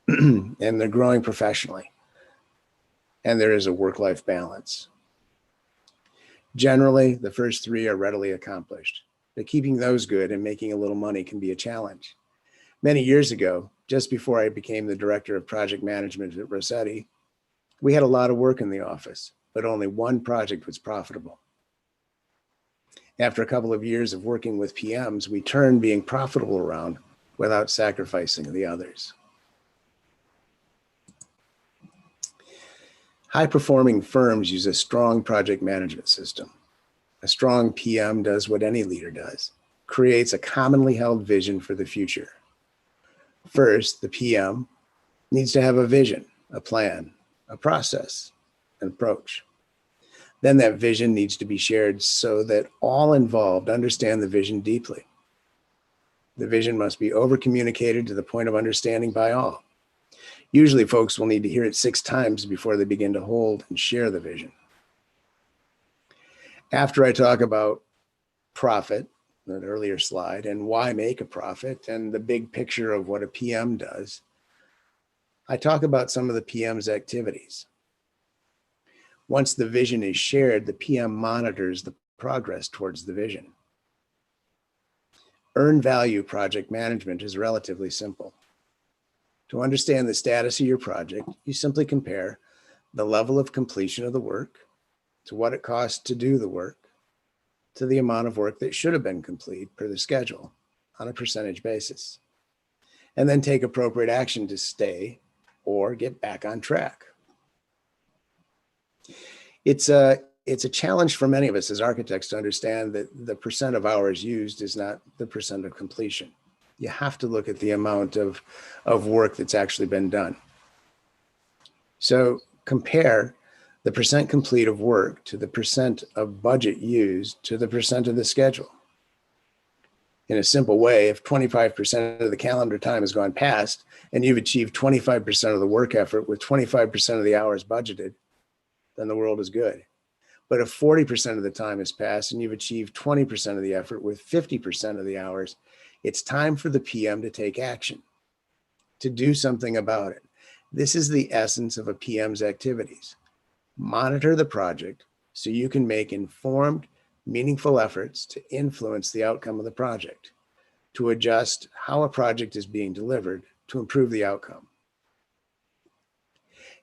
and they're growing professionally. And there is a work-life balance. Generally, the first three are readily accomplished, but keeping those good and making a little money can be a challenge. Many years ago, just before I became the director of project management at Rosetti, we had a lot of work in the office, but only one project was profitable. After a couple of years of working with PMs, we turned being profitable around without sacrificing the others. High-performing firms use a strong project management system. A strong PM does what any leader does, creates a commonly held vision for the future. First, the PM needs to have a vision, a plan, a process, an approach. Then that vision needs to be shared so that all involved understand the vision deeply. The vision must be over-communicated to the point of understanding by all. Usually folks will need to hear it 6 times before they begin to hold and share the vision. After I talk about profit, that earlier slide, and why make a profit and the big picture of what a PM does, I talk about some of the PM's activities. Once the vision is shared, the PM monitors the progress towards the vision. Earned value project management is relatively simple. To understand the status of your project, you simply compare the level of completion of the work to what it costs to do the work to the amount of work that should have been complete per the schedule on a percentage basis, and then take appropriate action to stay or get back on track. It's a challenge for many of us as architects to understand that the percent of hours used is not the percent of completion. You have to look at the amount of work that's actually been done. So compare the percent complete of work to the percent of budget used to the percent of the schedule. In a simple way, if 25% of the calendar time has gone past and you've achieved 25% of the work effort with 25% of the hours budgeted, then the world is good. But if 40% of the time has passed and you've achieved 20% of the effort with 50% of the hours, it's time for the PM to take action, to do something about it. This is the essence of a PM's activities. Monitor the project so you can make informed, meaningful efforts to influence the outcome of the project, to adjust how a project is being delivered to improve the outcome.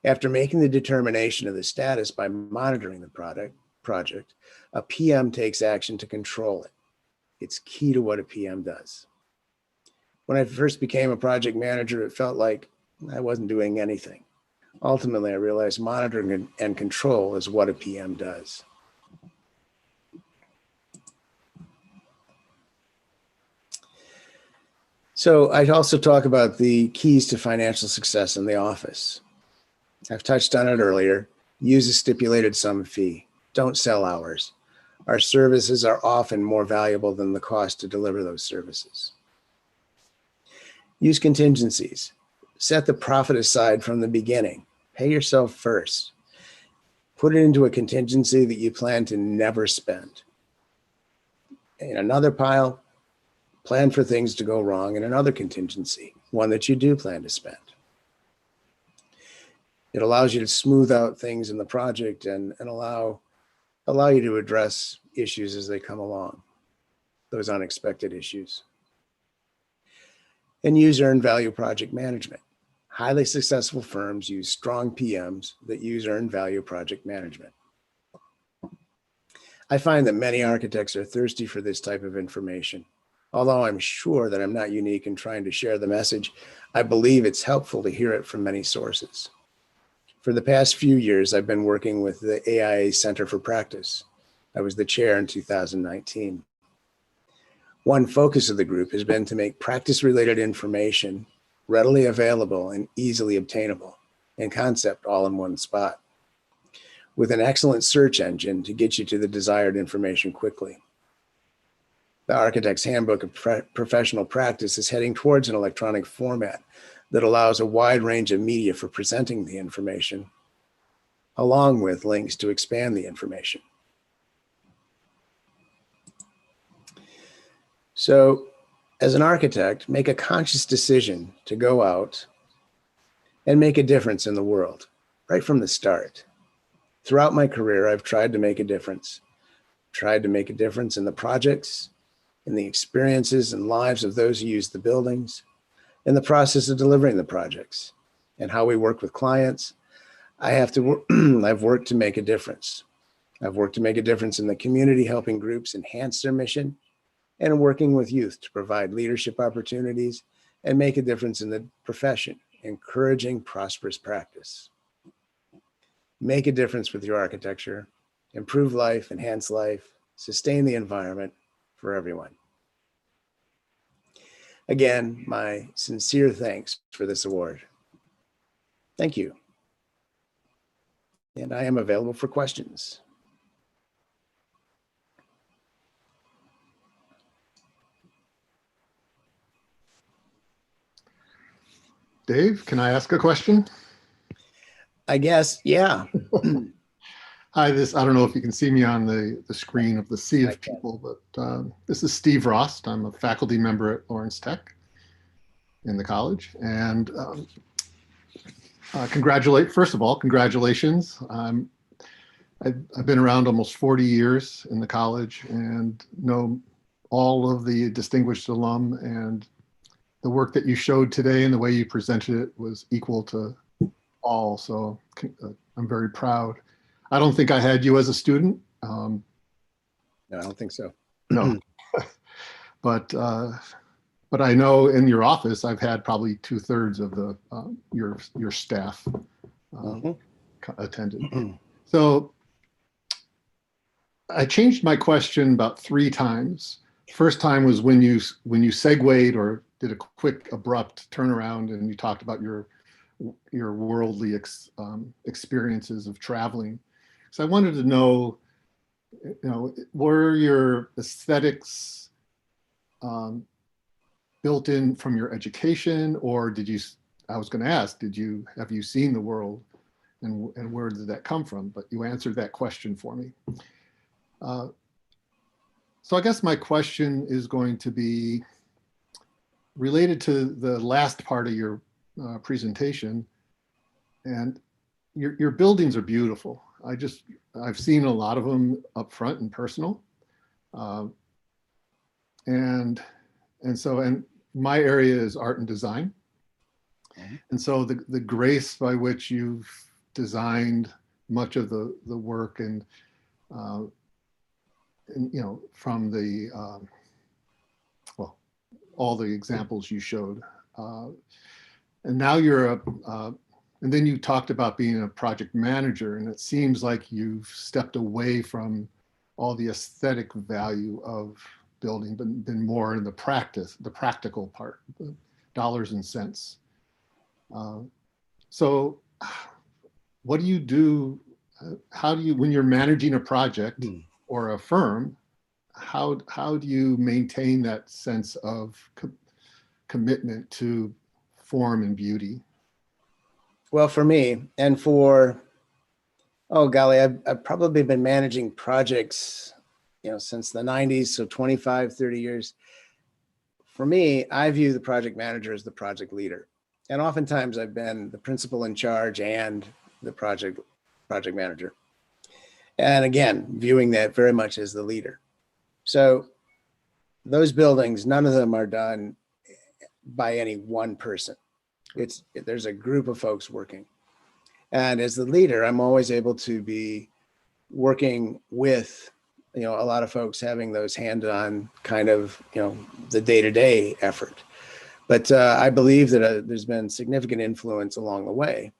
After making the determination of the status by monitoring the project, a PM takes action to control it. It's key to what a PM does. When I first became a project manager, it felt like I wasn't doing anything. Ultimately, I realized monitoring and control is what a PM does. So I also talk about the keys to financial success in the office. I've touched on it earlier. Use a stipulated sum fee. Don't sell hours. Our services are often more valuable than the cost to deliver those services. Use contingencies. Set the profit aside from the beginning. Pay yourself first. Put it into a contingency that you plan to never spend. In another pile, plan for things to go wrong in another contingency, one that you do plan to spend. It allows you to smooth out things in the project and allow you to address issues as they come along, those unexpected issues. And use earned value project management. Highly successful firms use strong PMs that use earned value project management. I find that many architects are thirsty for this type of information. Although I'm sure that I'm not unique in trying to share the message, I believe it's helpful to hear it from many sources. For the past few years, I've been working with the AIA Center for Practice. I was the chair in 2019. One focus of the group has been to make practice-related information readily available and easily obtainable, and concept all in one spot, with an excellent search engine to get you to the desired information quickly. The Architect's Handbook of Professional Practice is heading towards an electronic format that allows a wide range of media for presenting the information, along with links to expand the information. So, as an architect, make a conscious decision to go out and make a difference in the world right from the start. Throughout my career, I've tried to make a difference. Tried to make a difference in the projects, in the experiences and lives of those who use the buildings, in the process of delivering the projects, and how we work with clients. I've worked to make a difference. I've worked to make a difference in the community, helping groups enhance their mission, and working with youth to provide leadership opportunities and make a difference in the profession, encouraging prosperous practice. Make a difference with your architecture, improve life, enhance life, sustain the environment for everyone. Again, my sincere thanks for this award. Thank you. And I am available for questions. Dave, can I ask a question? I guess, yeah. Hi, I don't know if you can see me on the screen of the sea of people, but this is Steve Rost. I'm a faculty member at Lawrence Tech in the college. And first of all, congratulations. I've been around almost 40 years in the college and know all of the distinguished alum, and the work that you showed today and the way you presented it was equal to all. So I'm very proud. I don't think I had you as a student. No, I don't think so. No, but I know in your office, I've had probably 2/3 of the your staff attended. So I changed my question about 3 times. First time was when you segued or did a quick abrupt turnaround and you talked about your worldly experiences of traveling. So I wanted to know, were your aesthetics built in from your education, or I was going to ask, have you seen the world, and where did that come from? But you answered that question for me. So I guess my question is going to be related to the last part of your presentation, and your buildings are beautiful. I've seen a lot of them up front and personal, and my area is art and design, and so the grace by which you've designed much of the work and from the all the examples you showed, and now you're and then you talked about being a project manager, and it seems like you've stepped away from all the aesthetic value of building, but been more in the practical part, the dollars and cents. So what do you do? How do you, when you're managing a project or a firm, how do you maintain that sense of commitment to form and beauty? Well, for me, and for, oh golly, I've probably been managing projects since the 90s, so 25, 30 years. For me, I view the project manager as the project leader. And oftentimes I've been the principal in charge and the project manager. And again, viewing that very much as the leader. So those buildings, none of them are done by any one person. There's a group of folks working. And as the leader, I'm always able to be working with, a lot of folks having those hands-on kind of, the day-to-day effort. But I believe that there's been significant influence along the way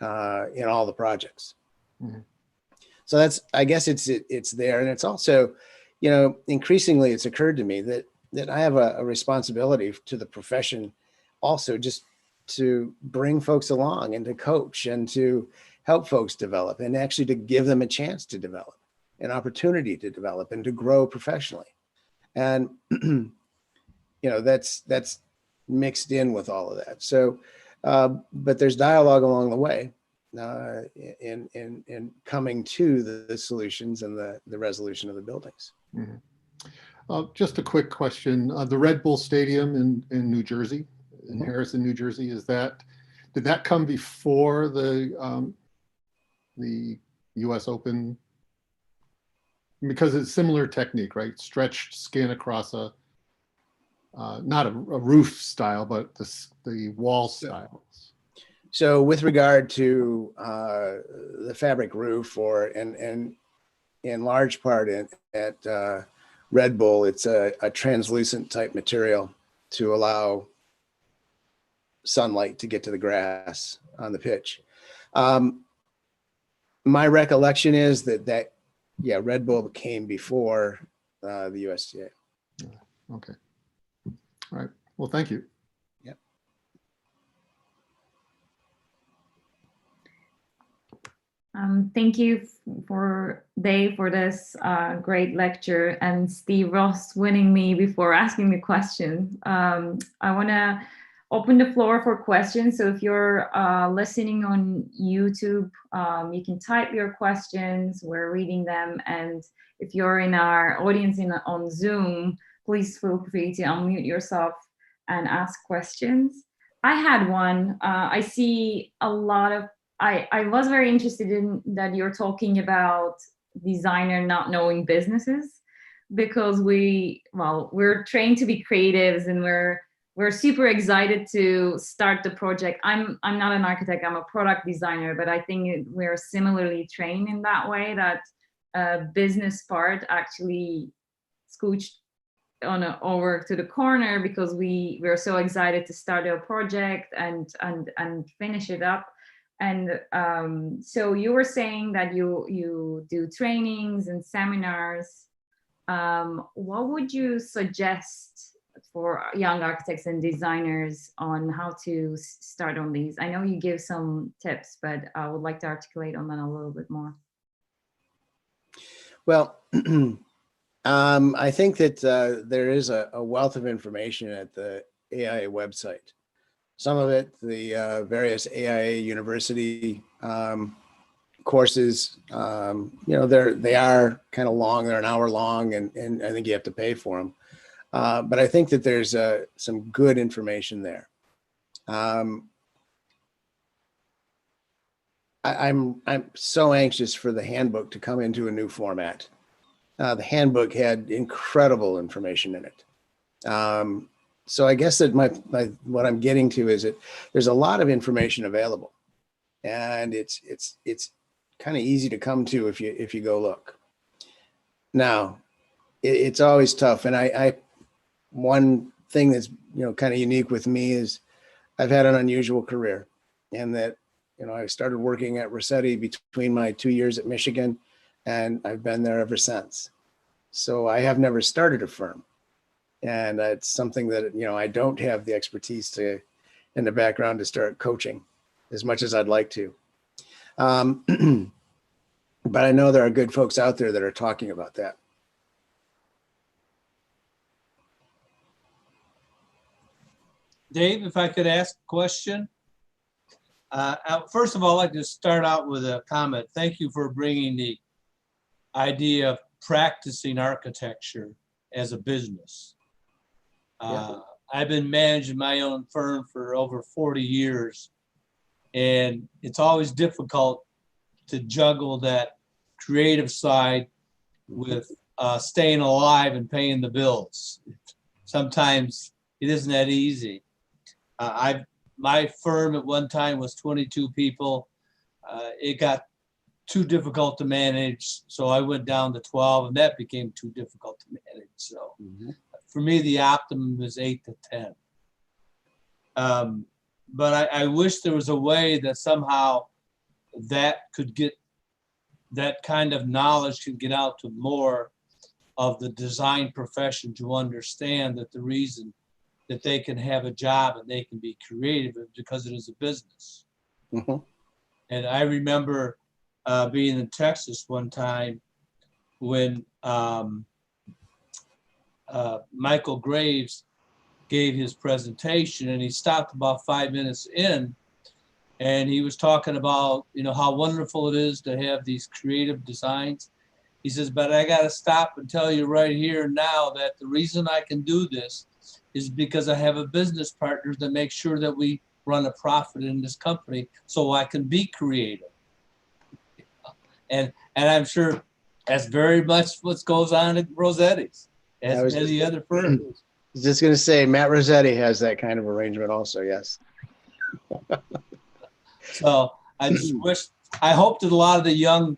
in all the projects. Mm-hmm. So I guess it's there. And it's also, increasingly it's occurred to me that I have a responsibility to the profession also, just to bring folks along and to coach and to help folks develop and actually to give them a chance to develop, an opportunity to develop and to grow professionally. And, that's mixed in with all of that. So, but there's dialogue along the way in coming to the solutions and the resolution of the buildings. Mm-hmm. Just a quick question. The Red Bull Stadium in New Jersey, in mm-hmm. Harrison, New Jersey, did that come before the US Open? Because it's similar technique, right? Stretched skin across not a roof style, but the wall styles. So with regard to the fabric roof, and in large part at Red Bull, it's a translucent type material to allow sunlight to get to the grass on the pitch. My recollection is that Red Bull came before the USTA. Okay. All right. Well, thank you. Yep. Thank you for Dave for this great lecture, and Steve Ross winning me before asking the question. I want to open the floor for questions. So if you're listening on YouTube, you can type your questions. We're reading them. And if you're in our audience on Zoom, please feel free to unmute yourself and ask questions. I had one. I see a lot of, I was very interested in that you're talking about designer not knowing businesses, because we're trained to be creatives, and we're super excited to start the project. I'm not an architect, I'm a product designer, but I think we're similarly trained in that way, that business part actually scooched over to the corner because we're so excited to start a project and finish it up. And so you were saying that you do trainings and seminars. What would you suggest for young architects and designers on how to start on these? I know you give some tips, but I would like to articulate on that a little bit more. Well, I think that there is a wealth of information at the AIA website. Some of it, the various AIA University courses, they are kind of long. They're an hour long, and I think you have to pay for them. But I think that there's some good information there. I'm so anxious for the handbook to come into a new format. The handbook had incredible information in it. So I guess that what I'm getting to is that there's a lot of information available, and it's kind of easy to come to if you go look. Now, it's always tough, and one thing that's kind of unique with me is I've had an unusual career, and that I started working at Rosetti between my 2 years at Michigan, and I've been there ever since. So I have never started a firm, and it's something that I don't have the expertise in the background to start coaching as much as I'd like to. But I know there are good folks out there that are talking about that. Dave, if I could ask a question. First of all, I'd like to start out with a comment. Thank you for bringing the idea of practicing architecture as a business. Yeah. I've been managing my own firm for over 40 years, and it's always difficult to juggle that creative side with staying alive and paying the bills. Sometimes it isn't that easy. My firm at one time was 22 people. It got too difficult to manage, so I went down to 12, and that became too difficult to manage. So for me, the optimum is 8 to 10. But I wish there was a way that somehow that could get, that kind of knowledge could get out to more of the design profession to understand that the reason that they can have a job and they can be creative is because it is a business. And I remember being in Texas one time when Michael Graves gave his presentation, and he stopped about 5 minutes in, and he was talking about, you know, how wonderful it is to have these creative designs. He says, but I got to stop and tell you right here now that the reason I can do this is because I have a business partner that makes sure that we run a profit in this company so I can be creative. And I'm sure that's very much what goes on at Rosetti's, as many other firms. I was just going to say, Matt Rosetti has that kind of arrangement also, yes. So I just wish, I hope that a lot of the young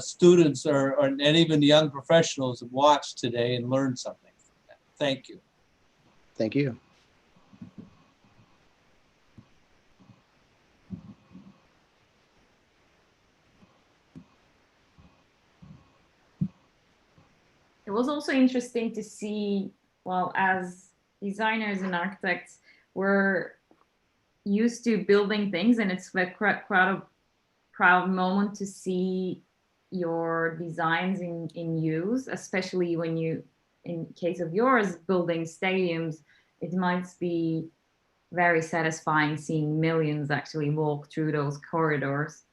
students and even the young professionals have watched today and learned something from that. Thank you. Thank you. It was also interesting to see, well, as designers and architects, we're used to building things, and it's a proud moment to see your designs in use, especially when you, in case of yours, building stadiums. It might be very satisfying seeing millions actually walk through those corridors.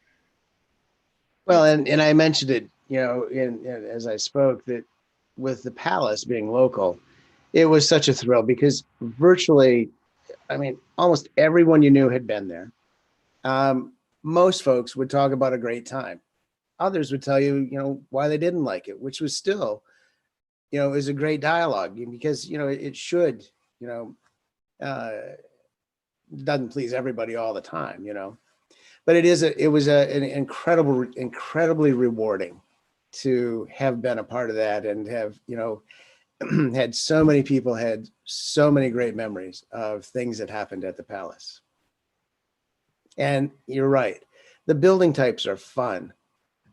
Well, and I mentioned it, you know, as I spoke, that with the Palace being local, it was such a thrill because virtually, I mean, almost everyone you knew had been there. Most folks would talk about a great time. Others would tell you, you know, why they didn't like it, which was still, you know, is a great dialogue because, you know, it should, you know, doesn't please everybody all the time, you know, but it was an incredibly rewarding to have been a part of that and have, you know, had so many people had so many great memories of things that happened at the Palace. And you're right, the building types are fun.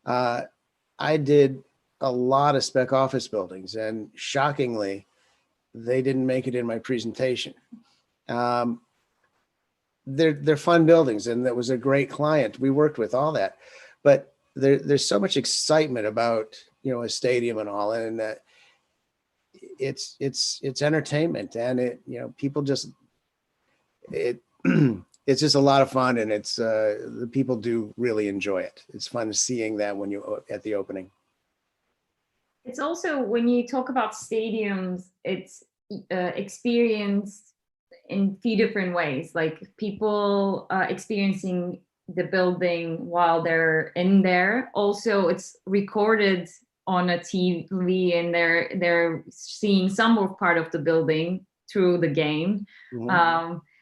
I did a lot of spec office buildings, and shockingly, they didn't make it in my presentation. They're fun buildings, and that was a great client we worked with, all that. But there's so much excitement about, you know, a stadium and all, and it's entertainment, and it, you know, people just it's just a lot of fun, and it's the people do really enjoy it. It's fun seeing that when you at the opening. It's also, when you talk about stadiums, it's experienced in a few different ways, like people experiencing the building while they're in there. Also, it's recorded on a TV, and they're seeing some more part of the building through the game.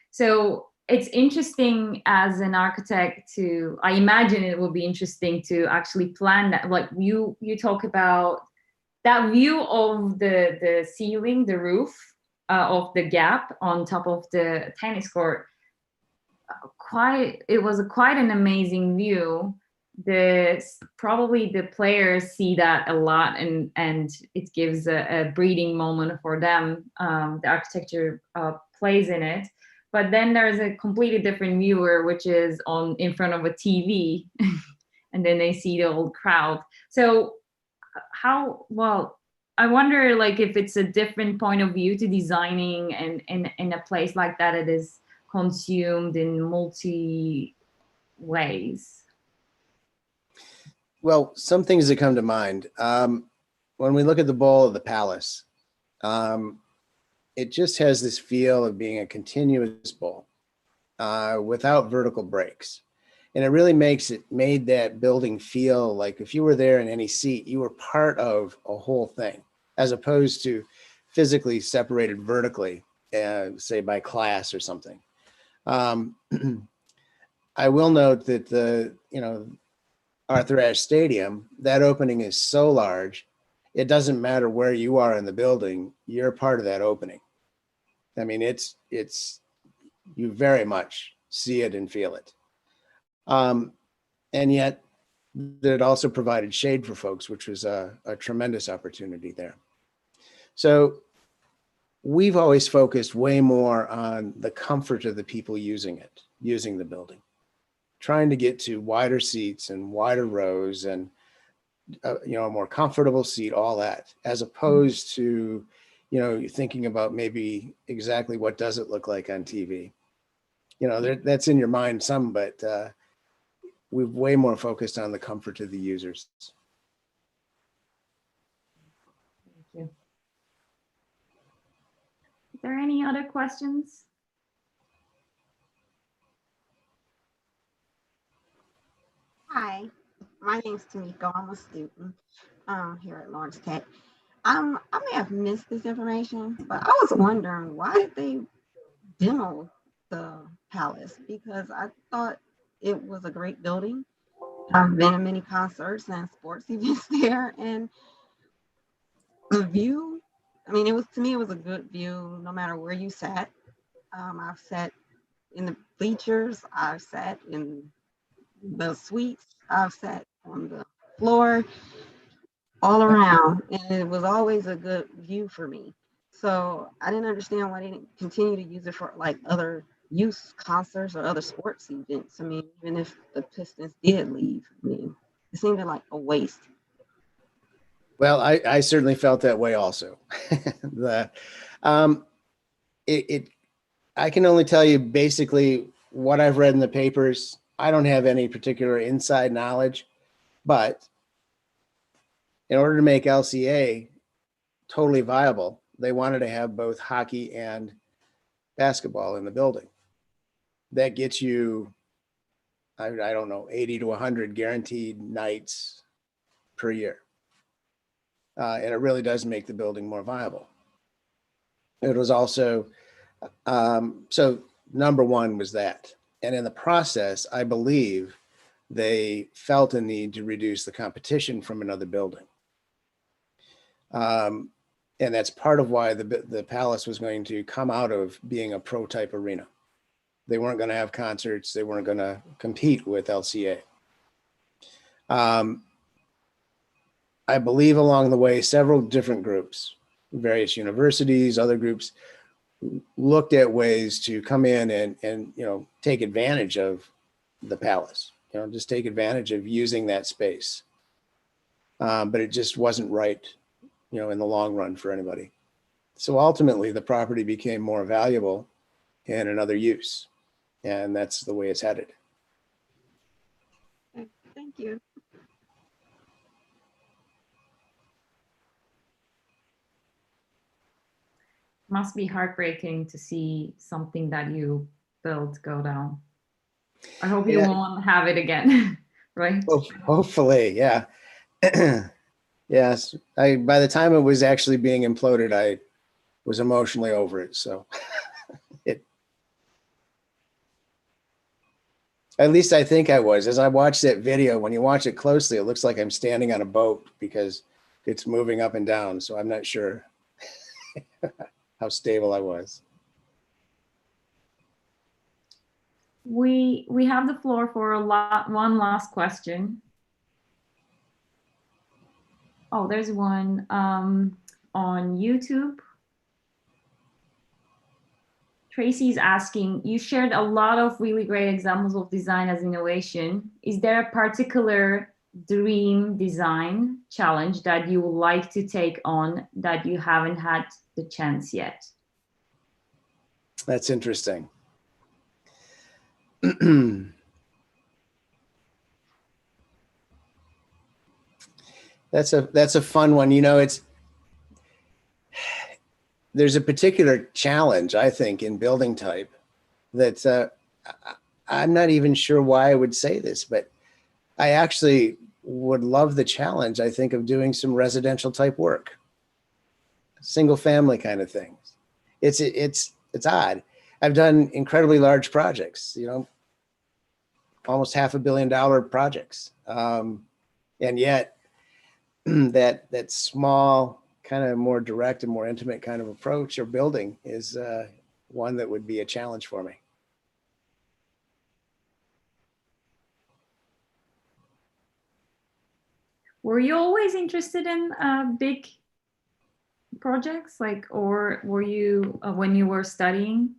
So it's interesting as an architect to, I imagine it will be interesting to actually plan that. Like you talk about that view of the ceiling, the roof of the gap on top of the tennis court. It was quite an amazing view. Probably the players see that a lot, and it gives a breathing moment for them. The architecture plays in it. But then there's a completely different viewer, which is in front of a TV, and then they see the whole crowd. So I wonder, like, if it's a different point of view to designing, and in a place like that, it is consumed in multi ways. Well, some things that come to mind. when we look at the bowl of the palace, it just has this feel of being a continuous bowl without vertical breaks. And it really made that building feel like if you were there in any seat, you were part of a whole thing, as opposed to physically separated vertically, say by class or something. I will note that Arthur Ashe Stadium, that opening is so large, it doesn't matter where you are in the building, you're part of that opening. I mean, you very much see it and feel it. And yet it also provided shade for folks, which was a tremendous opportunity there. So we've always focused way more on the comfort of the people using the building, trying to get to wider seats and wider rows and a more comfortable seat, all that, as opposed to, thinking about maybe exactly what does it look like on TV. That's in your mind some, but we've way more focused on the comfort of the users. Thank you. Is there any other questions? Hi, my name's Tamiko. I'm a student here at Lawrence Tech. I may have missed this information, but I was wondering, why did they demo the palace? Because I thought it was a great building. I've been to many concerts and sports events there, and the view, I mean, to me, it was a good view no matter where you sat. I've sat in the bleachers, I've sat in the suites, I've sat on the floor, all around, and it was always a good view for me. So I didn't understand why they didn't continue to use it for like other youth concerts or other sports events. I mean, even if the Pistons did leave, I mean, it seemed like a waste. Well, I certainly felt that way also. I can only tell you basically what I've read in the papers. I don't have any particular inside knowledge, but in order to make LCA totally viable, they wanted to have both hockey and basketball in the building. That gets you, I don't know, 80 to 100 guaranteed nights per year. And it really does make the building more viable. It was also, so number one was that. And in the process, I believe they felt a need to reduce the competition from another building. And that's part of why the Palace was going to come out of being a pro type arena. They weren't going to have concerts. They weren't going to compete with LCA. I believe along the way, several different groups, various universities, other groups, looked at ways to come in and take advantage of the Palace, just take advantage of using that space. But it just wasn't right, in the long run for anybody. So ultimately the property became more valuable in another use. And that's the way it's headed. Thank you. Must be heartbreaking to see something that you built go down. I hope you won't have it again, right? Hopefully, yeah. Yes, by the time it was actually being imploded, I was emotionally over it. So at least I think I was. As I watched that video, when you watch it closely, it looks like I'm standing on a boat because it's moving up and down. So I'm not sure how stable I was. We have the floor for one last question. Oh, there's one on YouTube. Tracy's asking, you shared a lot of really great examples of design as innovation. Is there a particular dream design challenge that you would like to take on that you haven't had the chance yet? That's interesting. That's a fun one. You know, there's a particular challenge, I think, in building type that I'm not even sure why I would say this, but I actually would love the challenge, I think, of doing some residential type work, single family kind of things. It's odd. I've done incredibly large projects, you know, almost $500 million projects. And yet that small, kind of more direct and more intimate kind of approach or building is one that would be a challenge for me. Were you always interested in big projects, like, or were you when you were studying?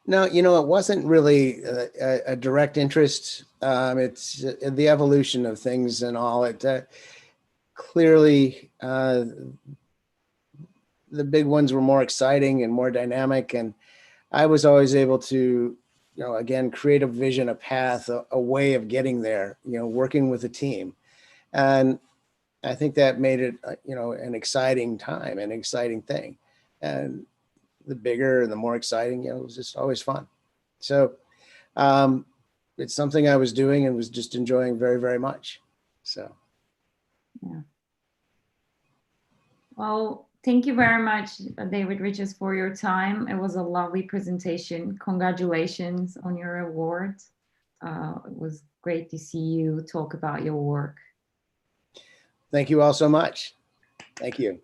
No, you know, it wasn't really a direct interest. It's the evolution of things and all. It clearly the big ones were more exciting and more dynamic, and I was always able to, you know, again, create a vision, a path, a way of getting there. You know, working with a team, and I think that made it, you know, an exciting time, an exciting thing, and the bigger and the more exciting, you know, it was just always fun. So it's something I was doing and was just enjoying very, very much. So. Yeah. Well, thank you very much, David Riches, for your time. It was a lovely presentation. Congratulations on your award. It was great to see you talk about your work. Thank you all so much. Thank you.